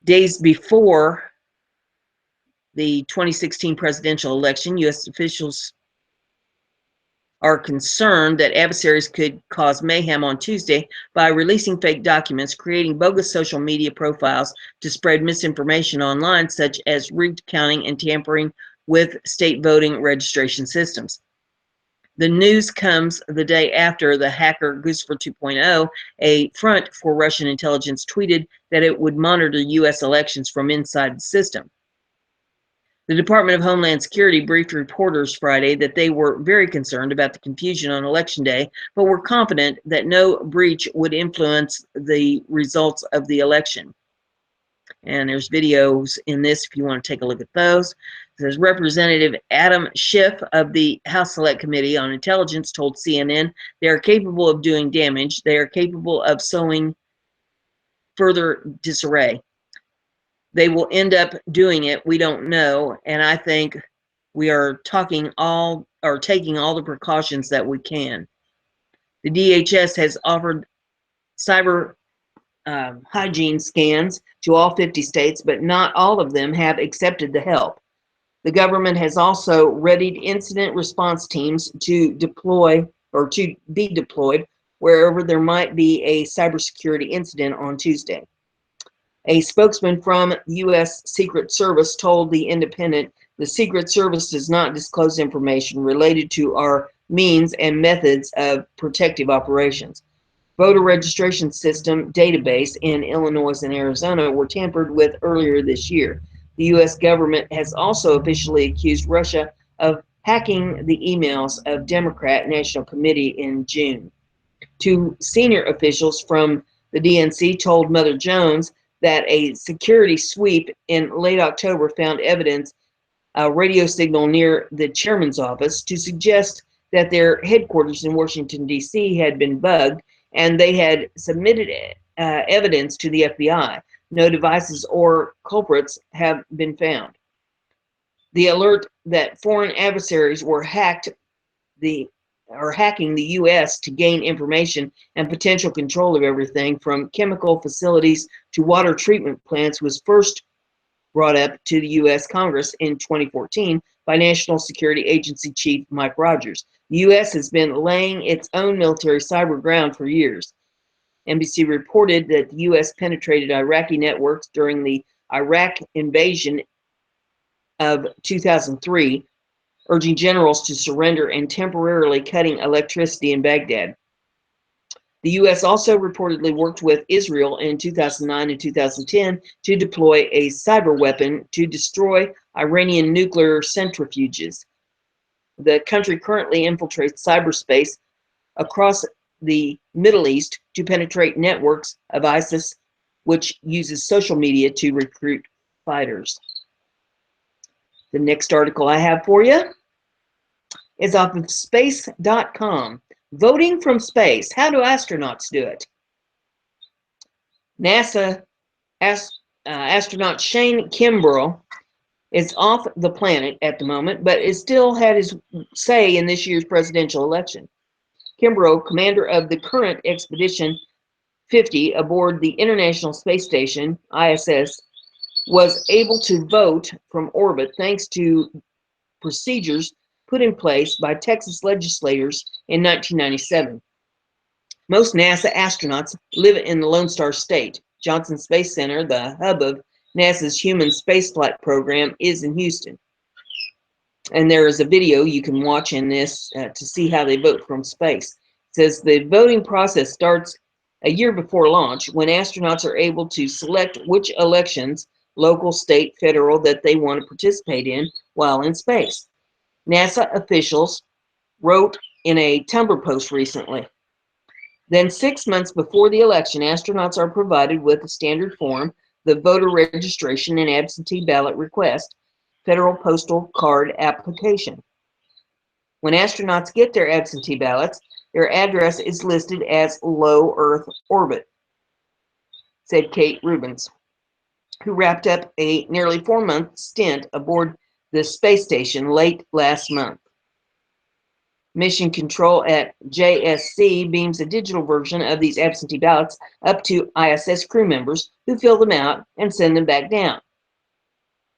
Days before the 2016 presidential election, U.S. officials are concerned that adversaries could cause mayhem on Tuesday by releasing fake documents, creating bogus social media profiles to spread misinformation online, such as rigged counting and tampering with state voting registration systems. The news comes the day after the hacker Gibson 2.0, a front for Russian intelligence, tweeted that it would monitor U.S. elections from inside the system. The Department of Homeland Security briefed reporters Friday that they were very concerned about the confusion on Election Day, but were confident that no breach would influence the results of the election. And there's videos in this if you want to take a look at those. It says Representative Adam Schiff of the House Select Committee on Intelligence told CNN they are capable of doing damage. They are capable of sowing further disarray. They will end up doing it. We don't know. And I think we are taking all the precautions that we can. The DHS has offered cyber hygiene scans to all 50 states, but not all of them have accepted the help. The government has also readied incident response teams to deploy or to be deployed wherever there might be a cybersecurity incident on Tuesday. A spokesman from U.S. Secret Service told The Independent, the Secret Service does not disclose information related to our means and methods of protective operations. Voter registration system database in Illinois and Arizona were tampered with earlier this year. The U.S. government has also officially accused Russia of hacking the emails of Democrat National Committee in June. Two senior officials from the DNC told Mother Jones that a security sweep in late October found evidence, a radio signal near the chairman's office, to suggest that their headquarters in Washington, D.C. had been bugged, and they had submitted evidence to the FBI. No devices or culprits have been found. The alert that foreign adversaries were hacking the U.S. to gain information and potential control of everything from chemical facilities to water treatment plants was first brought up to the U.S. Congress in 2014 by National Security Agency Chief Mike Rogers. The U.S. has been laying its own military cyber ground for years. NBC reported that the U.S. penetrated Iraqi networks during the Iraq invasion of 2003, urging generals to surrender and temporarily cutting electricity in Baghdad. The U.S. also reportedly worked with Israel in 2009 and 2010 to deploy a cyber weapon to destroy Iranian nuclear centrifuges. The country currently infiltrates cyberspace across the Middle East to penetrate networks of ISIS, which uses social media to recruit fighters. The next article I have for you is off of space.com. Voting from space. How do astronauts do it? NASA astronaut Shane Kimbrough is off the planet at the moment, but is still had his say in this year's presidential election. Kimbrough, commander of the current Expedition 50 aboard the International Space Station, ISS, was able to vote from orbit thanks to procedures put in place by Texas legislators in 1997. Most NASA astronauts live in the Lone Star State. Johnson Space Center, the hub of NASA's human spaceflight program, is in Houston. And there is a video you can watch in this to see how they vote from space. It says the voting process starts a year before launch, when astronauts are able to select which elections, local, state, federal, that they want to participate in while in space. NASA officials wrote in a Tumblr post recently. Then 6 months before the election, astronauts are provided with a standard form, the voter registration and absentee ballot request, federal postal card application. When astronauts get their absentee ballots, their address is listed as low Earth orbit, said Kate Rubens, who wrapped up a nearly 4-month stint aboard the space station late last month. Mission Control at JSC beams a digital version of these absentee ballots up to ISS crew members, who fill them out and send them back down.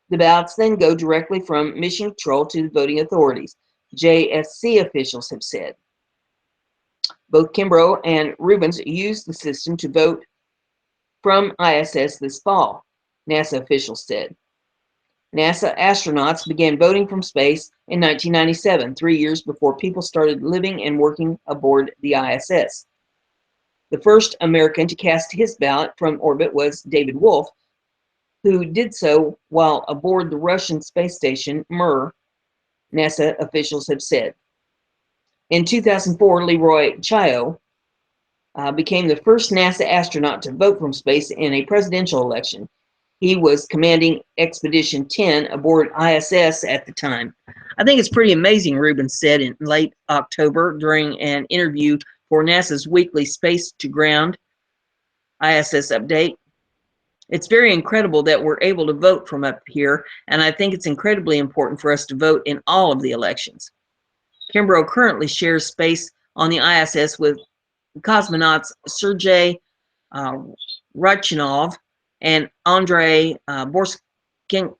The ballots then go directly from Mission Control to the voting authorities, JSC officials have said. Both Kimbrough and Rubens used the system to vote from ISS this fall, NASA officials said. NASA astronauts began voting from space in 1997, 3 years before people started living and working aboard the ISS. The first American to cast his ballot from orbit was David Wolf, who did so while aboard the Russian space station Mir, NASA officials have said. In 2004, Leroy Chiao became the first NASA astronaut to vote from space in a presidential election. He was commanding Expedition 10 aboard ISS at the time. I think it's pretty amazing, Rubens said in late October during an interview for NASA's weekly Space to Ground ISS update. It's very incredible that we're able to vote from up here, and I think it's incredibly important for us to vote in all of the elections. Kimbrough currently shares space on the ISS with cosmonauts Sergei Ryachinov and Andrei Borsenko,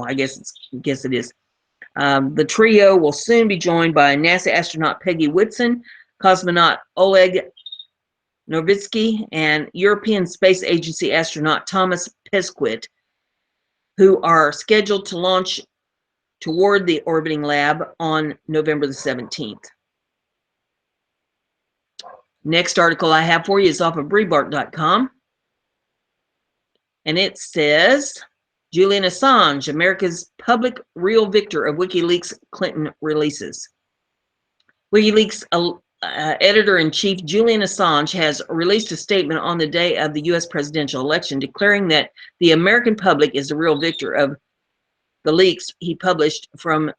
I guess it is. The trio will soon be joined by NASA astronaut Peggy Whitson, cosmonaut Oleg Novitsky, and European Space Agency astronaut Thomas Pesquet, who are scheduled to launch toward the orbiting lab on November the 17th. Next article I have for you is off of Breitbart.com. And it says, Julian Assange, America's public real victor of WikiLeaks Clinton releases. WikiLeaks editor-in-chief Julian Assange has released a statement on the day of the U.S. presidential election declaring that the American public is the real victor of the leaks he published from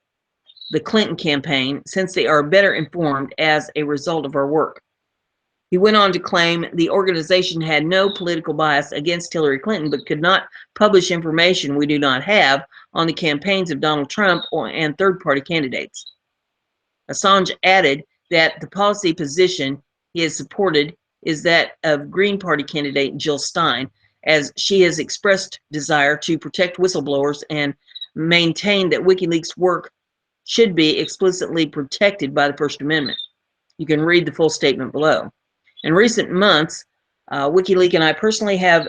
the Clinton campaign, since they are better informed as a result of our work. He went on to claim the organization had no political bias against Hillary Clinton, but could not publish information we do not have on the campaigns of Donald Trump and third-party candidates. Assange added that the policy position he has supported is that of Green Party candidate Jill Stein, as she has expressed desire to protect whistleblowers and maintain that WikiLeaks work should be explicitly protected by the First Amendment. You can read the full statement below. In recent months, WikiLeaks and I personally have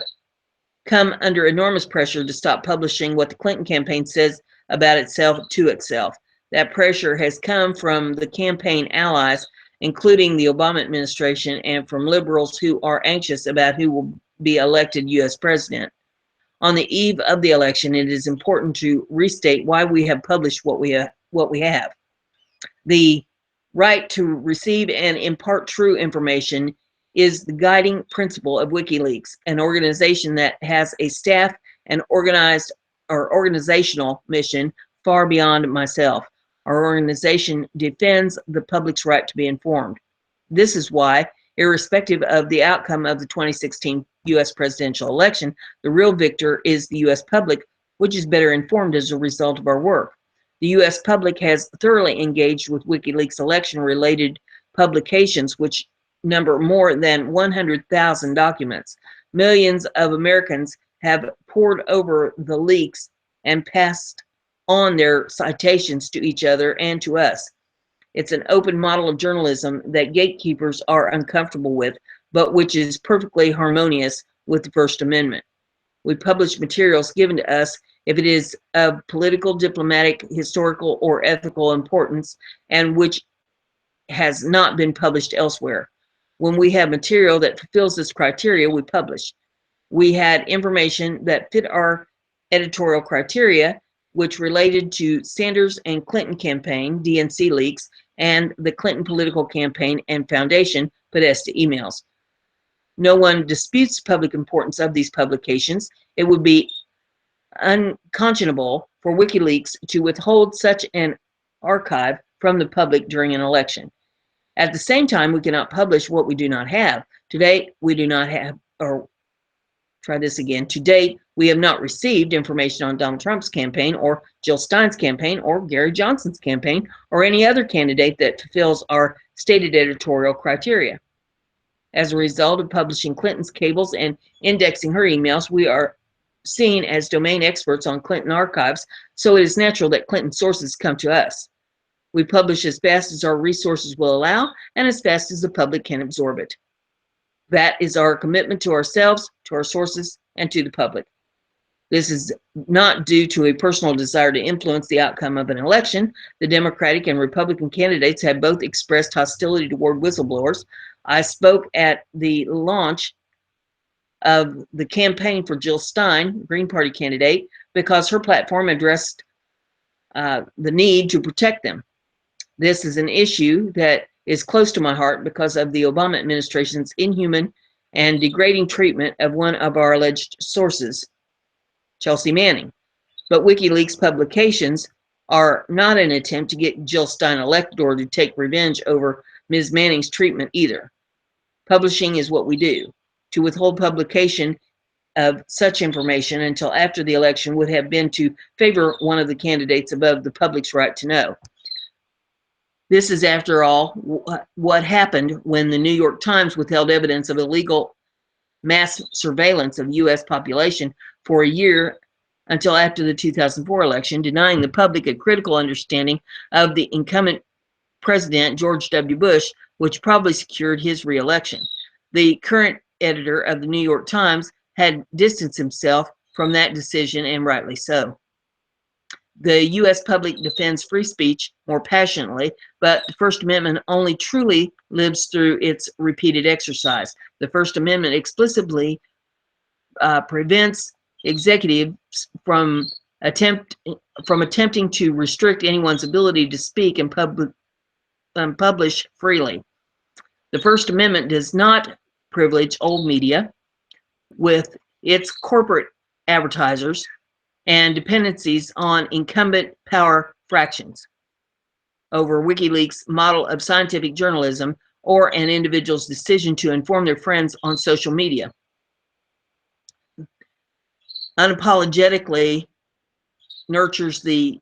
come under enormous pressure to stop publishing what the Clinton campaign says about itself to itself. That pressure has come from the campaign allies, including the Obama administration, and from liberals who are anxious about who will be elected U.S. president. On the eve of the election, it is important to restate why we have published what we have. The right to receive and impart true information is the guiding principle of WikiLeaks, an organization that has a staff and organizational mission far beyond myself. Our organization defends the public's right to be informed. This is why, irrespective of the outcome of the 2016 U.S. presidential election, the real victor is the U.S. public, which is better informed as a result of our work. The U.S. public has thoroughly engaged with WikiLeaks election-related publications, which number more than 100,000 documents. Millions of Americans have pored over the leaks and passed on their citations to each other and to us. It's an open model of journalism that gatekeepers are uncomfortable with, but which is perfectly harmonious with the First Amendment. We publish materials given to us if it is of political, diplomatic, historical, or ethical importance, and which has not been published elsewhere. When we have material that fulfills this criteria, we publish. We had information that fit our editorial criteria, which related to Sanders and Clinton campaign, DNC leaks, and the Clinton political campaign and foundation Podesta emails. No one disputes the public importance of these publications. It would be unconscionable for WikiLeaks to withhold such an archive from the public during an election. At the same time, we cannot publish what we do not have. To date, we do not have, or try this again. To date, we have not received information on Donald Trump's campaign or Jill Stein's campaign or Gary Johnson's campaign or any other candidate that fulfills our stated editorial criteria. As a result of publishing Clinton's cables and indexing her emails, we are seen as domain experts on Clinton archives, so it is natural that Clinton sources come to us. We publish as fast as our resources will allow and as fast as the public can absorb it. That is our commitment to ourselves, to our sources, and to the public. This is not due to a personal desire to influence the outcome of an election. The Democratic and Republican candidates have both expressed hostility toward whistleblowers. I spoke at the launch of the campaign for Jill Stein, Green Party candidate, because her platform addressed the need to protect them. This is an issue that is close to my heart because of the Obama administration's inhuman and degrading treatment of one of our alleged sources, Chelsea Manning. But WikiLeaks publications are not an attempt to get Jill Stein elected or to take revenge over Ms. Manning's treatment either. Publishing is what we do. To withhold publication of such information until after the election would have been to favor one of the candidates above the public's right to know. This is, after all, what happened when the New York Times withheld evidence of illegal mass surveillance of the U.S. population for a year until after the 2004 election, denying the public a critical understanding of the incumbent president, George W. Bush, which probably secured his re-election. The current editor of the New York Times had distanced himself from that decision, and rightly so. The U.S. public defends free speech more passionately, but the First Amendment only truly lives through its repeated exercise. The First Amendment explicitly prevents executives from attempting to restrict anyone's ability to speak and publish freely. The First Amendment does not privilege old media with its corporate advertisers and dependencies on incumbent power fractions over WikiLeaks' model of scientific journalism or an individual's decision to inform their friends on social media. Unapologetically nurtures the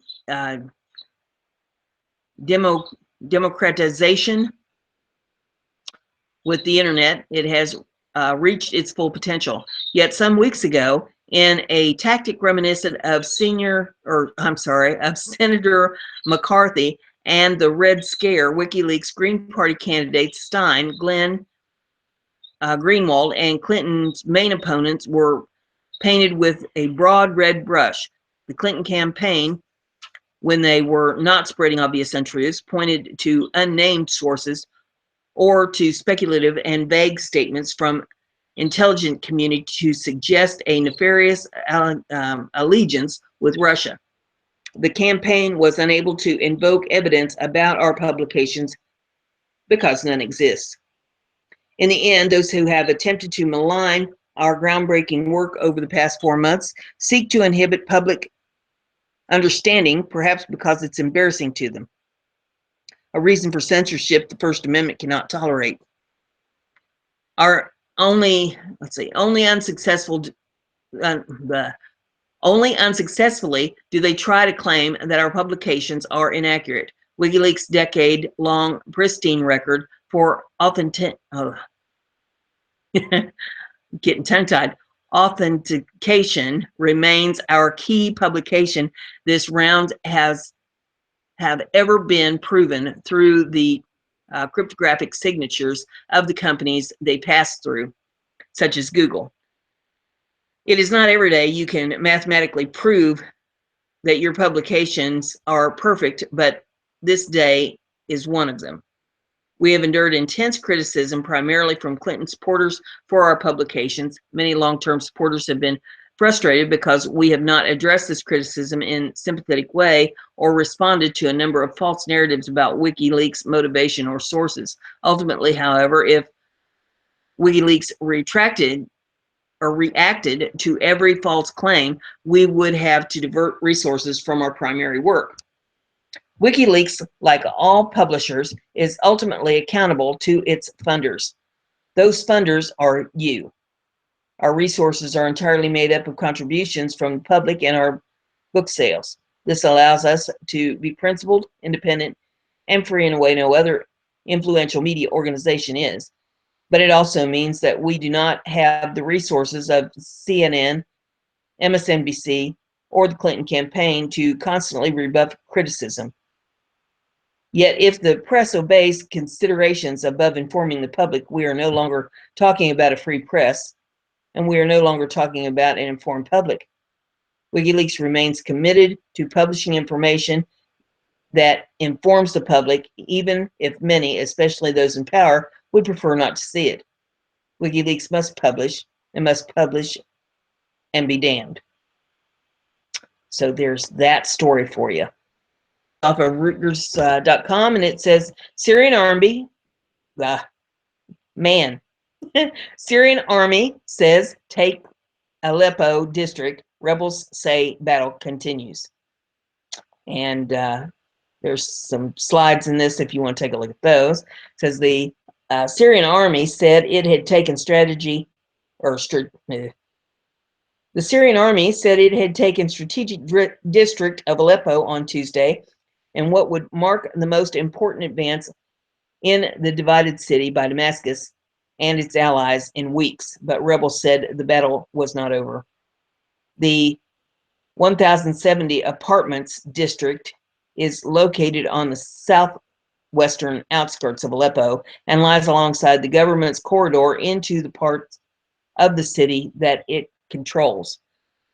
democratization with the internet. It has reached its full potential. Yet some weeks ago, in a tactic reminiscent of Senator McCarthy and the Red Scare, WikiLeaks Green Party candidates Stein, Glenn, Greenwald and Clinton's main opponents were painted with a broad red brush. The Clinton campaign, when they were not spreading obvious untruths, pointed to unnamed sources or to speculative and vague statements from intelligence community to suggest a nefarious allegiance with Russia. The campaign was unable to invoke evidence about our publications because none exists. In the end, those who have attempted to malign our groundbreaking work over the past 4 months seek to inhibit public understanding, perhaps because it's embarrassing to them. A reason for censorship the First Amendment cannot tolerate. Our only unsuccessfully do they try to claim that our publications are inaccurate. WikiLeaks' decade-long pristine record for getting tongue-tied. Authentication remains our key publication. This round have ever been proven through the cryptographic signatures of the companies they pass through, such as Google. It is not every day you can mathematically prove that your publications are perfect, but this day is one of them. We have endured intense criticism, primarily from Clinton supporters, for our publications. Many long-term supporters have been frustrated because we have not addressed this criticism in a sympathetic way or responded to a number of false narratives about WikiLeaks' motivation or sources. Ultimately, however, if WikiLeaks reacted to every false claim, we would have to divert resources from our primary work. WikiLeaks, like all publishers, is ultimately accountable to its funders. Those funders are you. Our resources are entirely made up of contributions from the public and our book sales. This allows us to be principled, independent, and free in a way no other influential media organization is. But it also means that we do not have the resources of CNN, MSNBC, or the Clinton campaign to constantly rebuff criticism. Yet if the press obeys considerations above informing the public, we are no longer talking about a free press, and we are no longer talking about an informed public. WikiLeaks remains committed to publishing information that informs the public, even if many, especially those in power, would prefer not to see it. WikiLeaks must publish and be damned. So there's that story for you. Off of Reuters.com, and it says Syrian army, Syrian army says take Aleppo district. Rebels say battle continues. And there's some slides in this if you want to take a look at those. It says the Syrian army said it had taken the Syrian army said it had taken strategic district of Aleppo on Tuesday, and what would mark the most important advance in the divided city by Damascus and its allies in weeks. But rebels said the battle was not over. The 1070 apartments district is located on the southwestern outskirts of Aleppo and lies alongside the government's corridor into the parts of the city that it controls.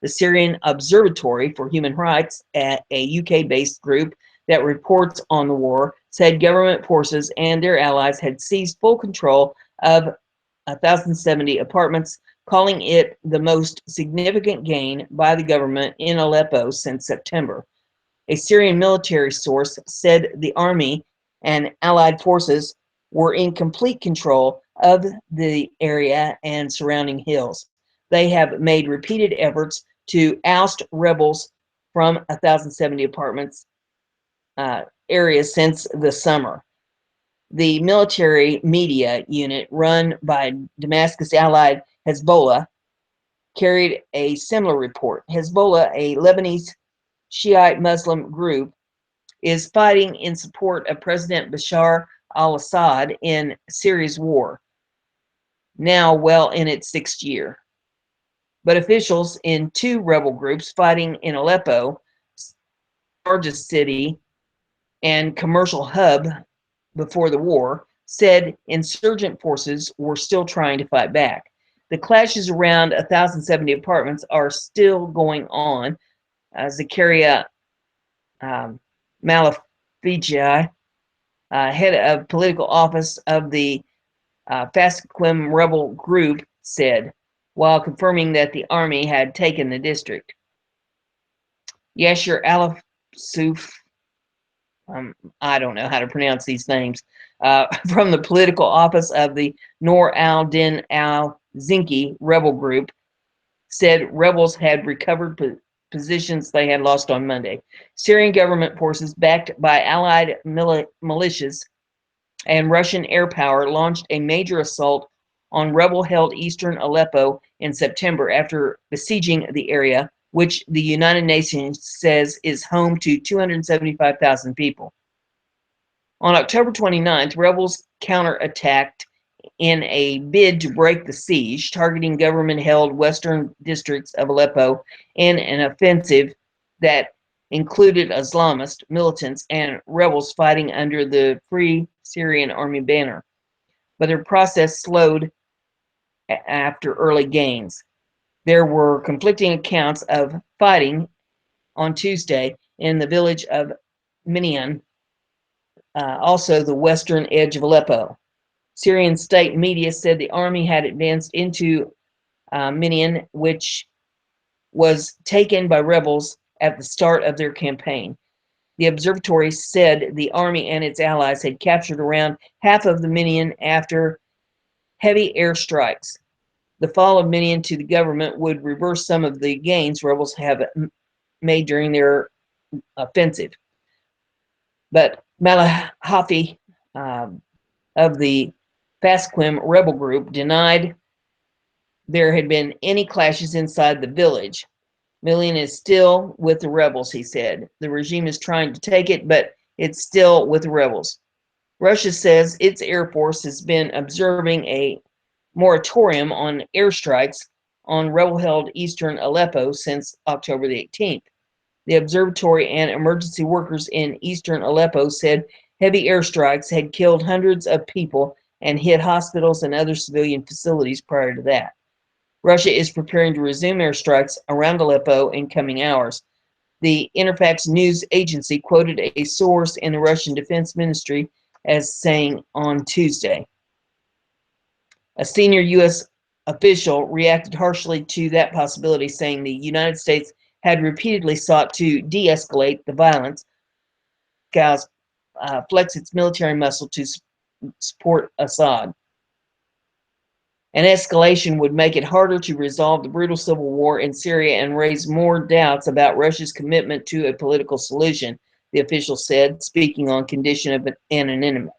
The Syrian Observatory for Human Rights, a UK-based group that reports on the war, said government forces and their allies had seized full control of 1070 apartments, calling it the most significant gain by the government in Aleppo since September. A Syrian military source said the army and allied forces were in complete control of the area and surrounding hills. They have made repeated efforts to oust rebels from 1070 apartments area since the summer. The military media unit run by Damascus allied Hezbollah carried a similar report. Hezbollah, a Lebanese Shiite Muslim group, is fighting in support of President Bashar al-Assad in Syria's war, now well in its 6th year. But officials in 2 rebel groups fighting in Aleppo, largest city and commercial hub before the war, said insurgent forces were still trying to fight back. The clashes around 1,070 apartments are still going on. Zakaria Malafiji, head of political office of the Fasquim rebel group, said, while confirming that the army had taken the district. Yashir Al-Suf, I don't know how to pronounce these names, from the political office of the Noor al-Din al-Zinki rebel group, said rebels had recovered positions they had lost on Monday. Syrian government forces, backed by allied militias and Russian air power, launched a major assault on rebel-held eastern Aleppo in September after besieging the area, which the United Nations says is home to 275,000 people. On October 29th, rebels counterattacked in a bid to break the siege, targeting government-held western districts of Aleppo in an offensive that included Islamist militants and rebels fighting under the Free Syrian Army banner. But their process slowed after early gains. There were conflicting accounts of fighting on Tuesday in the village of Minian, also the western edge of Aleppo. Syrian state media said the army had advanced into Minian, which was taken by rebels at the start of their campaign. The observatory said the army and its allies had captured around half of the Minian after heavy airstrikes. The fall of Minian to the government would reverse some of the gains rebels have made during their offensive. But Malahafi of the Fasquim rebel group denied there had been any clashes inside the village. Minian is still with the rebels, he said. The regime is trying to take it, but it's still with the rebels. Russia says its Air Force has been observing a moratorium on airstrikes on rebel-held eastern Aleppo since October the 18th. The observatory and emergency workers in eastern Aleppo said heavy airstrikes had killed hundreds of people and hit hospitals and other civilian facilities prior to that. Russia is preparing to resume airstrikes around Aleppo in coming hours. The Interfax news agency quoted a source in the Russian Defense Ministry as saying on Tuesday. A senior U.S. official reacted harshly to that possibility, saying the United States had repeatedly sought to de-escalate the violence, flex its military muscle to support Assad. An escalation would make it harder to resolve the brutal civil war in Syria and raise more doubts about Russia's commitment to a political solution, the official said, speaking on condition of anonymity.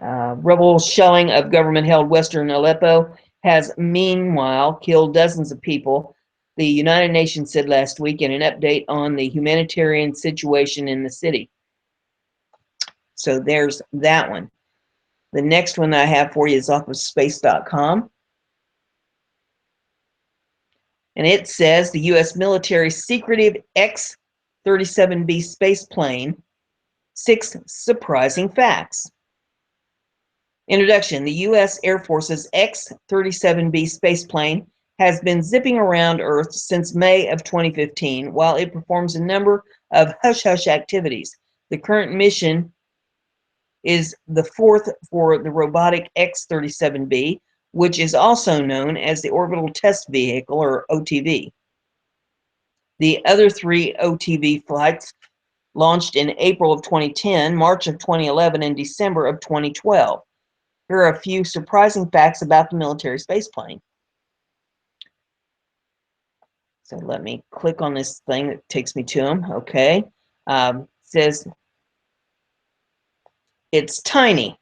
Rebel shelling of government-held western Aleppo has meanwhile killed dozens of people, the United Nations said last week in an update on the humanitarian situation in the city. So there's that one. The next one I have for you is off of space.com. And it says the U.S. military's secretive X-37B space plane, 6 surprising facts. Introduction. The U.S. Air Force's X-37B space plane has been zipping around Earth since May of 2015 while it performs a number of hush-hush activities. The current mission is the 4th for the robotic X-37B, which is also known as the Orbital Test Vehicle, or OTV. The other 3 OTV flights launched in April of 2010, March of 2011, and December of 2012. Here are a few surprising facts about the military spaceplane. So let me click on this thing that takes me to them. Okay. Says it's tiny.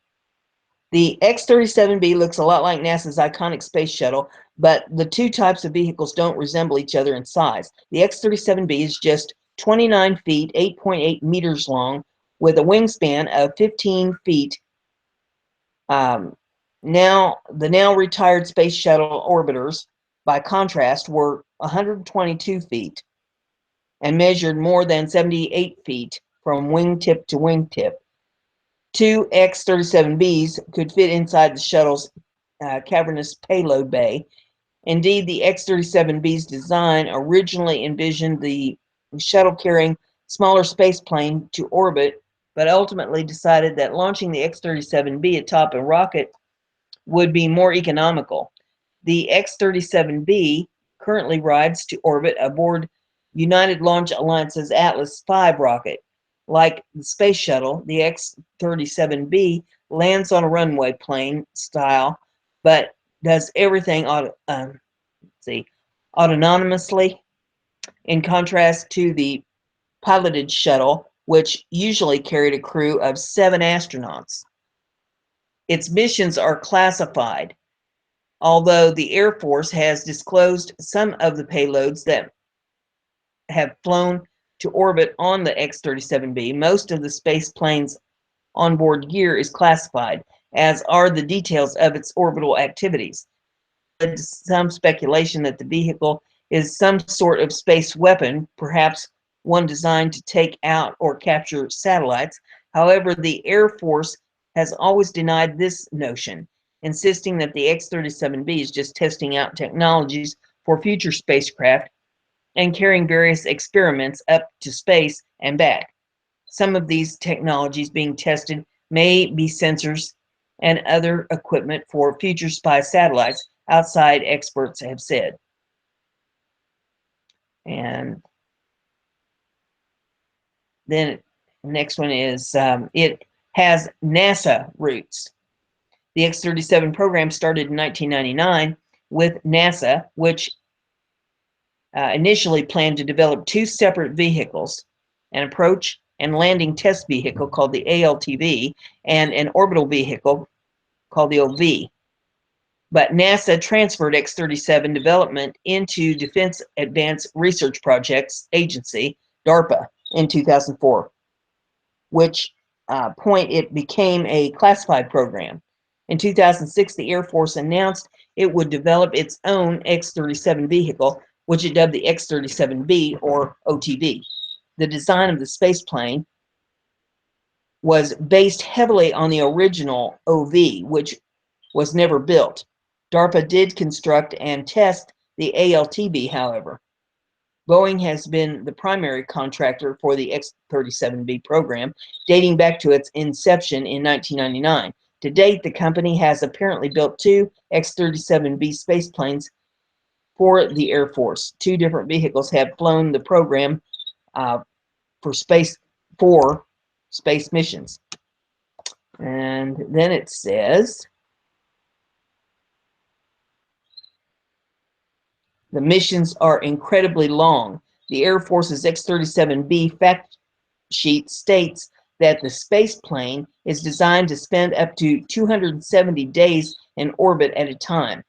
The X-37B looks a lot like NASA's iconic space shuttle, but the two types of vehicles don't resemble each other in size. The X-37B is just 29 feet, 8.8 meters long, with a wingspan of 15 feet. The now retired space shuttle orbiters, by contrast, were 122 feet and measured more than 78 feet from wingtip to wingtip. Two X-37Bs could fit inside the shuttle's cavernous payload bay. Indeed, the X-37B's design originally envisioned the shuttle carrying smaller space plane to orbit, but ultimately decided that launching the X-37B atop a rocket would be more economical. The X-37B currently rides to orbit aboard United Launch Alliance's Atlas V rocket. Like the space shuttle, the X-37B lands on a runway plane style, but does everything autonomously, in contrast to the piloted shuttle, which usually carried a crew of 7 astronauts. Its missions are classified, although the Air Force has disclosed some of the payloads that have flown to orbit on the X-37B. Most of the space plane's onboard gear is classified, as are the details of its orbital activities. There's some speculation that the vehicle is some sort of space weapon, perhaps one designed to take out or capture satellites. However, the Air Force has always denied this notion, insisting that the X-37B is just testing out technologies for future spacecraft and carrying various experiments up to space and back. Some of these technologies being tested may be sensors and other equipment for future spy satellites, outside experts have said. And then the next one is it has NASA roots. The X-37 program started in 1999 with NASA, which initially planned to develop 2 separate vehicles, an approach and landing test vehicle called the ALTV and an orbital vehicle called the OV. But NASA transferred X-37 development into Defense Advanced Research Projects Agency, DARPA, in 2004, which point it became a classified program. In 2006, the Air Force announced it would develop its own X-37 vehicle, which it dubbed the X-37B, or OTV. The design of the space plane was based heavily on the original OV, which was never built. DARPA did construct and test the ALTV, however. Boeing has been the primary contractor for the X-37B program, dating back to its inception in 1999. To date, the company has apparently built 2 X-37B space planes for the Air Force. 2 different vehicles have flown the program for space missions. And then it says, the missions are incredibly long. The Air Force's X-37B fact sheet states that the space plane is designed to spend up to 270 days in orbit at a time.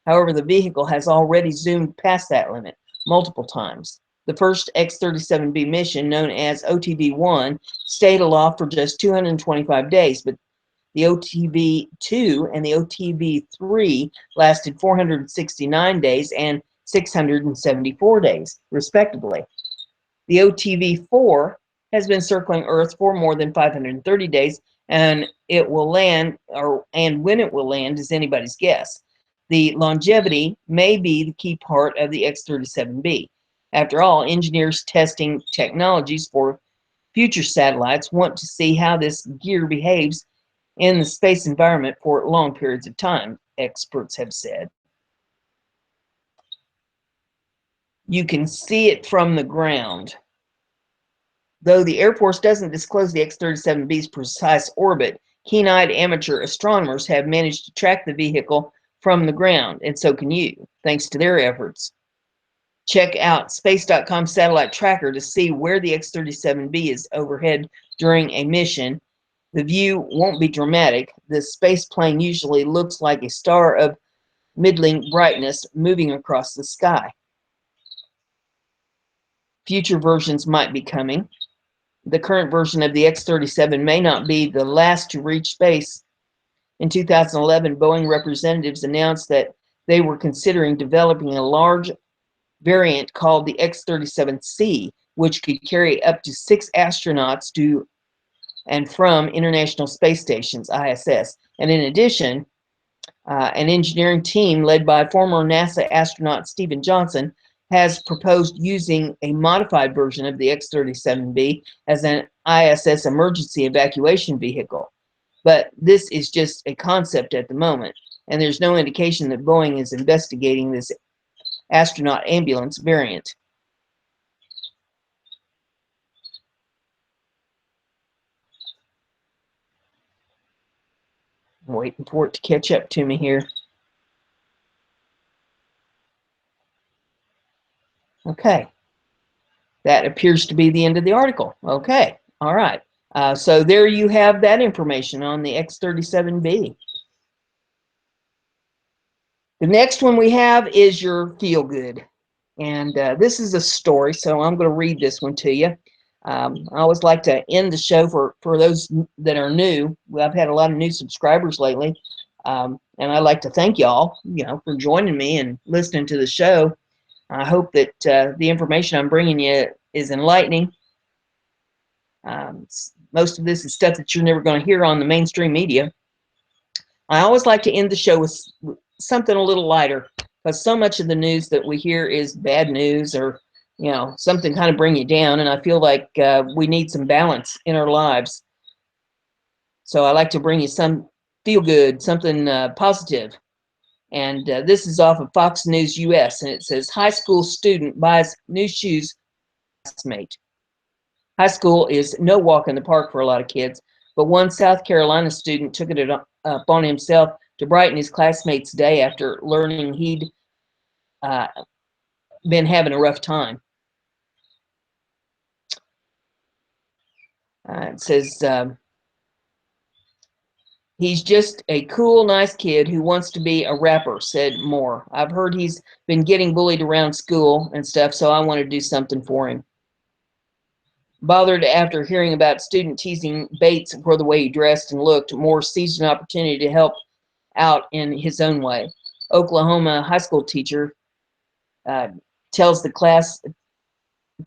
However, the vehicle has already zoomed past that limit multiple times. The first X-37B mission, known as OTV-1, stayed aloft for just 225 days, but the OTV-2 and the OTV-3 lasted 469 days and 674 days, respectively. The OTV-4 has been circling Earth for more than 530 days, and it will land, and when it will land is anybody's guess. The longevity may be the key part of the X-37B. After all, engineers testing technologies for future satellites want to see how this gear behaves in the space environment for long periods of time, experts have said. You can see it from the ground. Though the Air Force doesn't disclose the X-37B's precise orbit, keen-eyed amateur astronomers have managed to track the vehicle from the ground, and so can you, thanks to their efforts. Check out space.com satellite tracker to see where the X-37B is overhead during a mission. The view won't be dramatic. The space plane usually looks like a star of middling brightness moving across the sky. Future versions might be coming. The current version of the X-37 may not be the last to reach space. In 2011, Boeing representatives announced that they were considering developing a large variant called the X-37C, which could carry up to 6 astronauts to and from International Space Stations, ISS. And in addition, an engineering team led by former NASA astronaut Stephen Johnson has proposed using a modified version of the X-37B as an ISS emergency evacuation vehicle. But this is just a concept at the moment, and there's no indication that Boeing is investigating this astronaut ambulance variant. I'm waiting for it to catch up to me here. Okay. That appears to be the end of the article. Okay. All right. So there you have that information on the X-37B. The next one we have is your feel good. And this is a story, so I'm going to read this one to you. I always like to end the show for those that are new. I've had a lot of new subscribers lately, and I'd like to thank y'all, for joining me and listening to the show. I hope that the information I'm bringing you is enlightening. Most of this is stuff that you're never going to hear on the mainstream media. I always like to end the show with something a little lighter, because so much of the news that we hear is bad news, or something kind of bring you down, and I feel like we need some balance in our lives. So I like to bring you some feel good, something positive. And this is off of Fox News US, and it says, high school student buys new shoes for classmate. High school is no walk in the park for a lot of kids, but one South Carolina student took it upon himself to brighten his classmates' day after learning he'd been having a rough time. It says, he's just a cool, nice kid who wants to be a rapper, said Moore. I've heard he's been getting bullied around school and stuff, so I want to do something for him. Bothered after hearing about student teasing Bates for the way he dressed and looked, Moore seized an opportunity to help out in his own way. Oklahoma high school teacher tells the class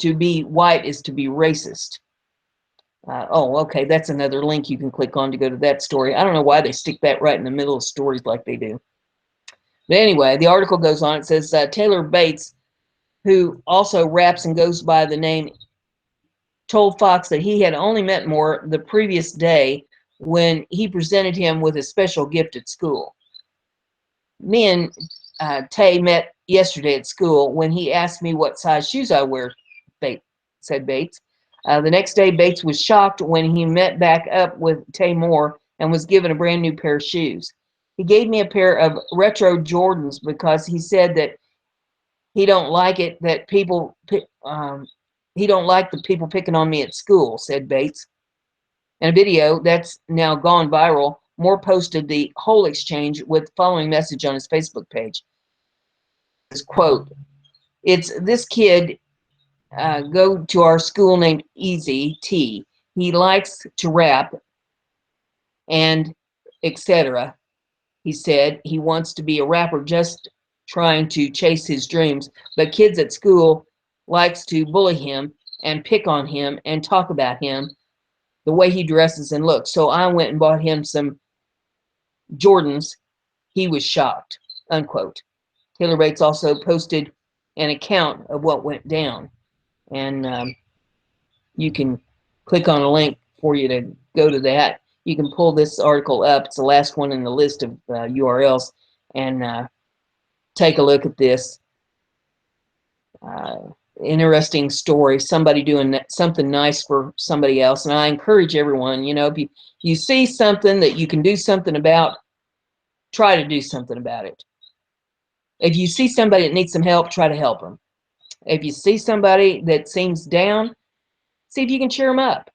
to be white is to be racist. Okay, that's another link you can click on to go to that story. I don't know why they stick that right in the middle of stories like they do. But anyway, the article goes on. It says Taylor Bates, who also raps and goes by the name, told Fox that he had only met Moore the previous day when he presented him with a special gift at school. Me and Tay met yesterday at school when he asked me what size shoes I wear, said Bates. The next day, Bates was shocked when he met back up with Tay Moore and was given a brand new pair of shoes. He gave me a pair of retro Jordans because he said that he don't like it that people he don't like the people picking on me at school, said Bates. In a video that's now gone viral, Moore posted the whole exchange with the following message on his Facebook page. This quote, it's this kid go to our school named Easy T. He likes to rap and etc. He said he wants to be a rapper, just trying to chase his dreams, but kids at school likes to bully him and pick on him and talk about him, the way he dresses and looks. So I went and bought him some Jordans. He was shocked, unquote. Taylor Bates also posted an account of what went down, and you can click on a link for you to go to that. You can pull this article up. It's the last one in the list of URLs, and take a look at this. Interesting story. Somebody doing something nice for somebody else, and I encourage everyone, if you see something that you can do something about, try to do something about it. If you see somebody that needs some help, try to help them. If you see somebody that seems down, see if you can cheer them up.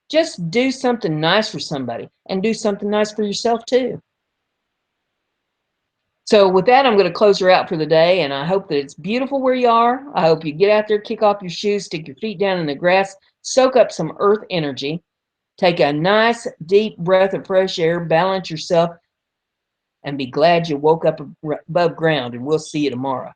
Just do something nice for somebody, and do something nice for yourself too. So with that, I'm going to close her out for the day, and I hope that it's beautiful where you are. I hope you get out there, kick off your shoes, stick your feet down in the grass, soak up some earth energy, take a nice deep breath of fresh air, balance yourself, and be glad you woke up above ground, and we'll see you tomorrow.